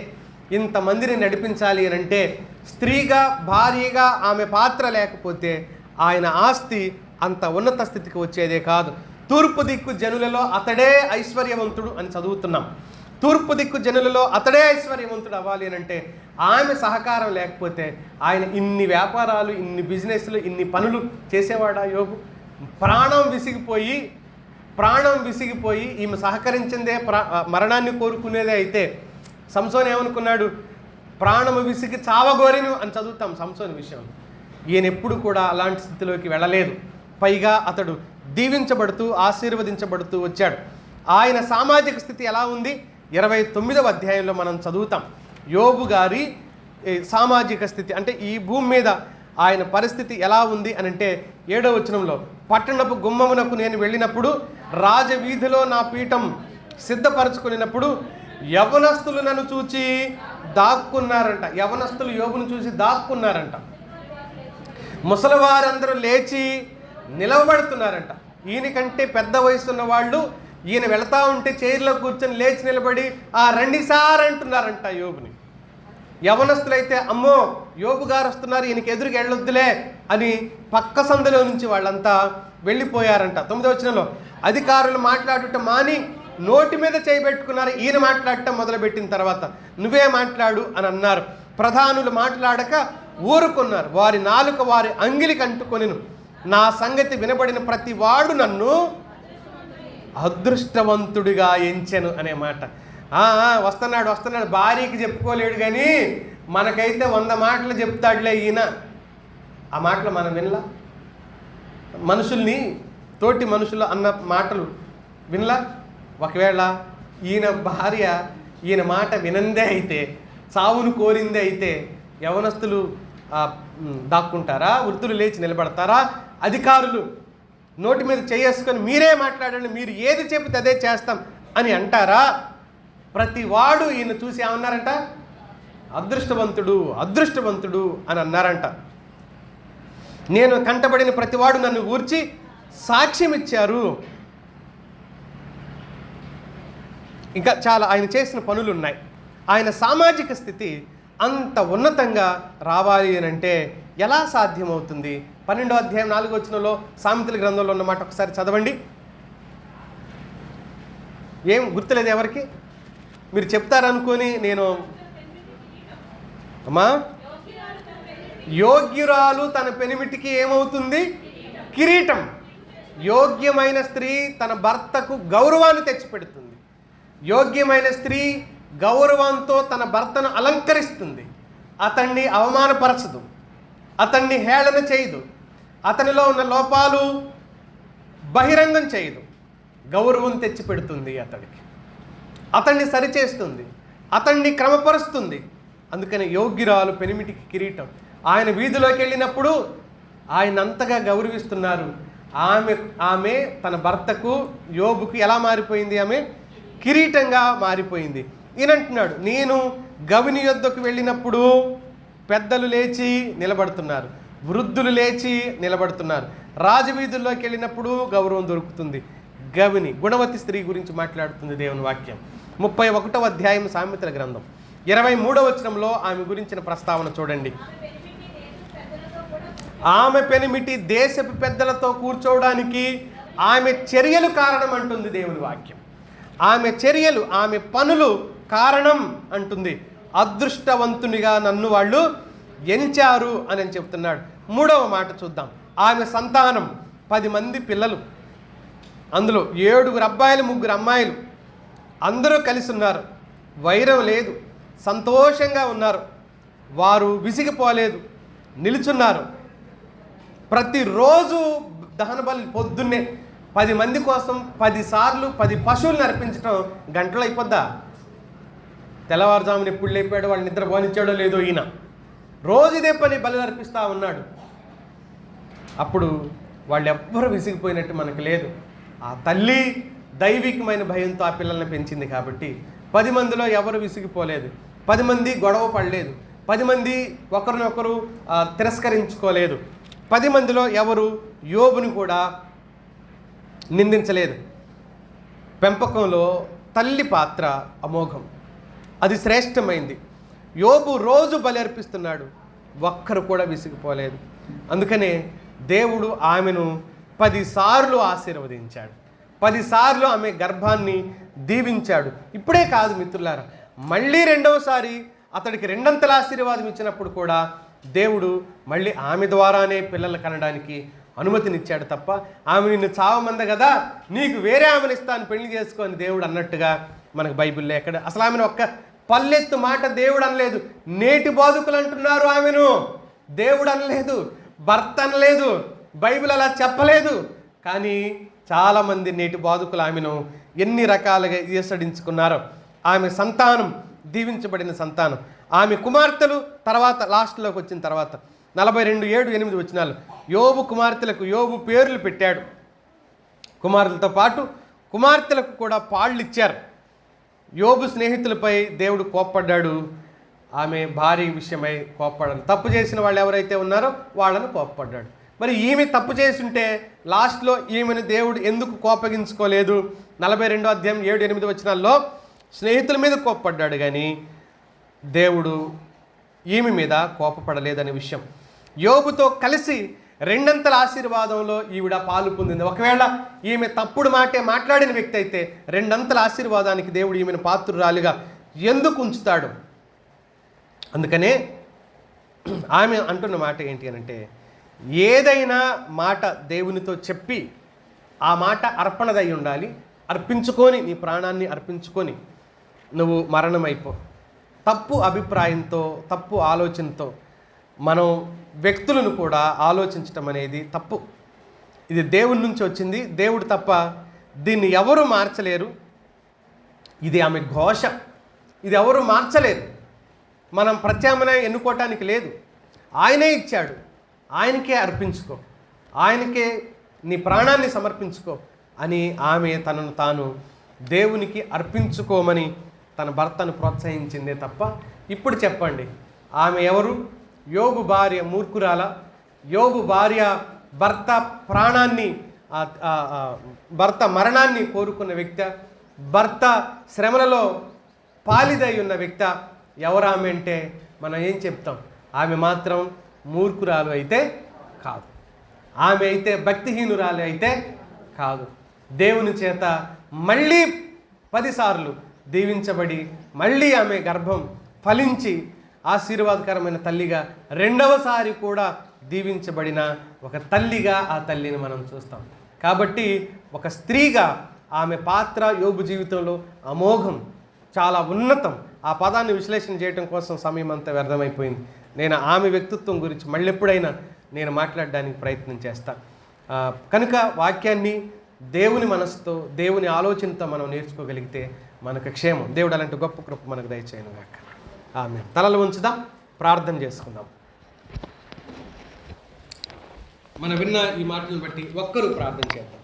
ఇంతమందిని నడిపించాలి అని అంటే స్త్రీగా భార్యగా ఆమె పాత్ర లేకపోతే ఆయన ఆస్తి అంత ఉన్నత స్థితికి వచ్చేదే కాదు. తూర్పు దిక్కు జనులలో అతడే ఐశ్వర్యవంతుడు అని చదువుతున్నాం. తూర్పు దిక్కు జనులలో అతడే ఐశ్వర్యవంతుడు అవ్వాలి అని అంటే ఆమె సహకారం లేకపోతే ఆయన ఇన్ని వ్యాపారాలు, ఇన్ని బిజినెస్లు, ఇన్ని పనులు చేసేవాడా యోబు? ప్రాణం విసిగిపోయి ఈమె సహకరించిందే మరణాన్ని కోరుకునేదే అయితే సంసోన్ ఏమనుకున్నాడు? ప్రాణము విసిగి చావగోరెను అని చదువుతాం సంసోన్ విషయం. ఈయన ఎప్పుడు కూడా అలాంటి స్థితిలోకి వెళ్ళలేదు. పైగా అతడు దీవించబడుతూ ఆశీర్వదించబడుతూ వచ్చాడు. ఆయన సామాజిక స్థితి ఎలా ఉంది? 29వ అధ్యాయంలో మనం చదువుతాం. యోబు గారి సామాజిక స్థితి అంటే ఈ భూమి మీద ఆయన పరిస్థితి ఎలా ఉంది అని అంటే 7వ వచనంలో, పట్టణపు గుమ్మమునకు నేను వెళ్ళినప్పుడు రాజవీధిలో నా పీఠం సిద్ధపరచుకున్నప్పుడు యవనస్తులు నన్ను చూచి దాక్కున్నారంట. యవనస్తులు యోబును చూసి దాక్కున్నారంట. ముసలివారందరూ లేచి నిలవబడుతున్నారంట. ఈయన కంటే పెద్ద వయసున్న వాళ్ళు ఈయన వెళతా ఉంటే చైర్లో కూర్చొని లేచి నిలబడి రండి సార్ అంటున్నారంట యోబుని. యవనస్తులైతే అమ్మో యోబు గారు వస్తున్నారు, ఈయనకి ఎదురుకి వెళ్ళొద్దులే అని పక్క సందులో నుంచి వాళ్ళంతా వెళ్ళిపోయారంట. 9వ వచనంలో అధికారులు మాట్లాడుట మాని నోటి మీద చేయబెట్టుకున్నారు. ఈయన మాట్లాడటం మొదలుపెట్టిన తర్వాత నువ్వే మాట్లాడు అని అన్నారు. ప్రధానులు మాట్లాడక ఊరుకున్నారు. వారి నాలుక వారి అంగిలికి అంటుకొనిను. నా సంగతి వినబడిన ప్రతి వాడు నన్ను అదృష్టవంతుడిగా ఎంచెను అనే మాట. వస్తున్నాడు భార్యకి చెప్పుకోలేడు కానీ మనకైతే 100 మాటలు చెప్తాడులే ఈయన. ఆ మాటలు మనం వినలా? మనుషుల్ని తోటి మనుషులు అన్న మాటలు వినలా? ఒకవేళ ఈయన భార్య ఈయన మాట వినందే అయితే, చావును కోరిందే అయితే యవనస్తులు దాక్కుంటారా? వృద్ధులు లేచి నిలబడతారా? అధికారులు నోటి మీద చేసుకొని మీరే మాట్లాడండి, మీరు ఏది చెబితే అదే చేస్తాం అని అంటారా? ప్రతి వాడు ఈయన చూసి ఏమన్నారంట? అదృష్టవంతుడు అదృష్టవంతుడు అని అన్నారంట. నేను కంటబడిన ప్రతివాడు నన్ను గూర్చి సాక్ష్యం ఇచ్చారు. ఇంకా చాలా ఆయన చేసిన పనులు ఉన్నాయి. ఆయన సామాజిక స్థితి అంత ఉన్నతంగా రావాలి అని అంటే ఎలా సాధ్యమవుతుంది? 12వ అధ్యాయం 4వ వచనంలో సామెతల గ్రంథంలో ఉన్నమాట ఒకసారి చదవండి. ఏం గుర్తులేదు ఎవరికి? మీరు చెప్తారనుకొని నేను అమ్మా, యోగ్యురాలు తన పెనిమిటికి ఏమవుతుంది? కిరీటం. యోగ్యమైన స్త్రీ తన భర్తకు గౌరవాన్ని తెచ్చిపెడుతుంది. యోగ్యమైన స్త్రీ గౌరవంతో తన భర్తను అలంకరిస్తుంది. అతన్ని అవమానపరచదు, అతన్ని హేళన చేయదు, అతనిలో ఉన్న లోపాలు బహిరంగం చేయదు. గౌరవం తెచ్చిపెడుతుంది అతడికి, అతన్ని సరిచేస్తుంది, అతన్ని క్రమపరుస్తుంది. అందుకని యోగ్యురాలు పెనిమిటికి కిరీటం. ఆయన వీధిలోకి వెళ్ళినప్పుడు ఆయన అంతగా గౌరవిస్తున్నారు. ఆమె తన భర్తకు యోబుకు ఎలా మారిపోయింది? ఆమె కిరీటంగా మారిపోయింది. ఈయనంటున్నాడు, నేను గవిని యొద్దకు వెళ్ళినప్పుడు పెద్దలు లేచి నిలబడుతున్నారు, వృద్ధులు లేచి నిలబడుతున్నారు. రాజవీధుల్లోకి వెళ్ళినప్పుడు గౌరవం దొరుకుతుంది. గవిని గుణవతి స్త్రీ గురించి మాట్లాడుతుంది దేవుని వాక్యం. 31వ అధ్యాయం సామెతల గ్రంథం 23వ వచనంలో ఆమె గురించిన ప్రస్తావన చూడండి. ఆమె పెనిమిటి దేశపు పెద్దలతో కూర్చోవడానికి ఆమె చర్యలు కారణం అంటుంది దేవుని వాక్యం. ఆమె చర్యలు, ఆమె పనులు కారణం అంటుంది. అదృష్టవంతునిగా నన్ను వాళ్ళు ఎంచారు అని చెప్తున్నాడు. 3వ మాట చూద్దాం. ఆమె సంతానం 10 మంది పిల్లలు, అందులో 7 అబ్బాయిలు 3 అమ్మాయిలు, అందరూ కలిసి ఉన్నారు. వైరం లేదు, సంతోషంగా ఉన్నారు. వారు విసిగిపోలేదు, నిలుచున్నారు. ప్రతిరోజు దహన బలి పొద్దున్నే 10 మంది కోసం 10 సార్లు 10 పశువులను అర్పించడం గంటలు అయిపోద్దా? తెల్లవారుజామున ఎప్పుడు లేపాడో, వాళ్ళు నిద్ర పోనిచ్చాడో లేదో ఈయన రోజు ఇదే పని బలి అర్పిస్తూ ఉన్నాడు. అప్పుడు వాళ్ళు ఎవ్వరూ విసిగిపోయినట్టు మనకు లేదు. ఆ తల్లి దైవికమైన భయంతో ఆ పిల్లల్ని పెంచింది కాబట్టి 10 మందిలో ఎవరు విసిగిపోలేదు, 10 మంది గొడవ పడలేదు, 10 మంది ఒకరినొకరు తిరస్కరించుకోలేదు, 10 మందిలో ఎవరు యోబుని కూడా నిందించలేదు. పెంపకంలో తల్లి పాత్ర అమోఘం, అది శ్రేష్టమైంది. యోబు రోజు బలి అర్పిస్తున్నాడు, ఒక్కరు కూడా విసిగిపోలేదు. అందుకనే దేవుడు ఆమెను 10 సార్లు ఆశీర్వదించాడు, 10 సార్లు ఆమె గర్భాన్ని దీవించాడు. ఇప్పుడే కాదు మిత్రులారా, మళ్ళీ 2వసారి అతడికి 2 ఆశీర్వాదం ఇచ్చినప్పుడు కూడా దేవుడు మళ్ళీ ఆమె ద్వారానే పిల్లలు కనడానికి అనుమతినిచ్చాడు తప్ప ఆమె నిన్ను చావమంద కదా, నీకు వేరే ఆమెను ఇస్తాను పెళ్లి చేసుకొని దేవుడు అన్నట్టుగా మనకు బైబిల్లో ఎక్కడ అసలు ఆమెను ఒక్క పల్లెత్తు మాట దేవుడు అనలేదు. నేటి బోధకులు అంటున్నారు ఆమెను దేవుడు అనలేదు, భర్త అనలేదు, బైబిల్ అలా చెప్పలేదు. కానీ చాలామంది నేటి బోధకులు ఆమెను ఎన్ని రకాలుగా ఈసడించుకున్నారో. ఆమె సంతానం దీవించబడిన సంతానం. ఆమె కుమార్తెలు తర్వాత లాస్ట్లోకి వచ్చిన తర్వాత 42:7-8 వచనాలు యోబు కుమార్తెలకు యోబు పేర్లు పెట్టాడు. కుమారులతో పాటు కుమార్తెలకు కూడా పాళ్ళు ఇచ్చారు. యోబు స్నేహితులపై దేవుడు కోప్పడ్డాడు. ఆమె భార్య విషయమై కోప్పడ్డాడు. తప్పు చేసిన వాళ్ళు ఎవరైతే ఉన్నారో వాళ్ళను కోప్పడ్డాడు. మరి ఈమె తప్పు చేసుంటే లాస్ట్లో ఈమెను దేవుడు ఎందుకు కోపగించుకోలేదు? 42వ అధ్యాయం 7-8 వచనాల్లో స్నేహితుల మీద కోప్పడ్డాడు, కానీ దేవుడు ఈమె మీద కోపపడలేదనే విషయం. యోబుతో కలిసి 2 ఆశీర్వాదంలో ఈవిడ పాలు పొందింది. ఒకవేళ ఈమె తప్పుడు మాటే మాట్లాడిన వ్యక్తి అయితే 2 ఆశీర్వాదానికి దేవుడు ఈమెను పాత్రురాలిగా ఎందుకు ఉంచుతాడు? అందుకనే ఆమె అంటున్న మాట ఏంటి అనంటే, ఏదైనా మాట దేవునితో చెప్పి ఆ మాట అర్పణదై ఉండాలి. అర్పించుకొని, నీ ప్రాణాన్ని అర్పించుకొని నువ్వు మరణమైపో. తప్పు అభిప్రాయంతో, తప్పు ఆలోచనతో మనం వ్యక్తులను కూడా ఆలోచించటం అనేది తప్పు. ఇది దేవుని నుంచి వచ్చింది, దేవుడు తప్ప దీన్ని ఎవరు మార్చలేరు. ఇది ఆమె ఘోష, ఇది ఎవరు మార్చలేరు. మనం ప్రత్యామ్నాయం ఎన్నుకోవటానికి లేదు. ఆయనే ఇచ్చాడు, ఆయనకే అర్పించుకో, ఆయనకే నీ ప్రాణాన్ని సమర్పించుకో అని ఆమె తనను తాను దేవునికి అర్పించుకోమని తన భర్తను ప్రోత్సహించిందే తప్ప, ఇప్పుడు చెప్పండి ఆమె ఎవరు? యోబు భార్య మూర్ఖురాల? యోబు భార్య భర్త ప్రాణాన్ని, భర్త మరణాన్ని కోరుకున్న వ్యక్తి, భర్త శ్రమలలో పాలిదై ఉన్న వ్యక్తి ఎవరు ఆమె అంటే మనం ఏం చెప్తాం? ఆమె మాత్రం మూర్ఖురాలు అయితే కాదు, ఆమె అయితే భక్తిహీనురాలు అయితే కాదు. దేవుని చేత మళ్ళీ 10 సార్లు దీవించబడి మళ్ళీ ఆమె గర్భం ఫలించి ఆశీర్వాదకరమైన తల్లిగా 2వసారి కూడా దీవించబడిన ఒక తల్లిగా ఆ తల్లిని మనం చూస్తాం. కాబట్టి ఒక స్త్రీగా ఆమె పాత్ర యోబు జీవితంలో అమోఘం, చాలా ఉన్నతం. ఆ పదాన్ని విశ్లేషణ చేయడం కోసం సమయం అంతా వ్యర్థమైపోయింది. నేను ఆమె వ్యక్తిత్వం గురించి మళ్ళీ ఎప్పుడైనా నేను మాట్లాడడానికి ప్రయత్నం చేస్తాను. కనుక వాక్యాన్ని దేవుని మనసుతో, దేవుని ఆలోచనతో మనం నేర్చుకోగలిగితే మనకు క్షేమం. దేవుడు అలాంటి గొప్ప కృప మనకు దయచేయను గాక. ఆమేన్. తలలు ఉంచుదాం, ప్రార్థన చేసుకుందాం. మనం విన్న ఈ మాటలను బట్టి ఒక్కరూ ప్రార్థన చేద్దాం.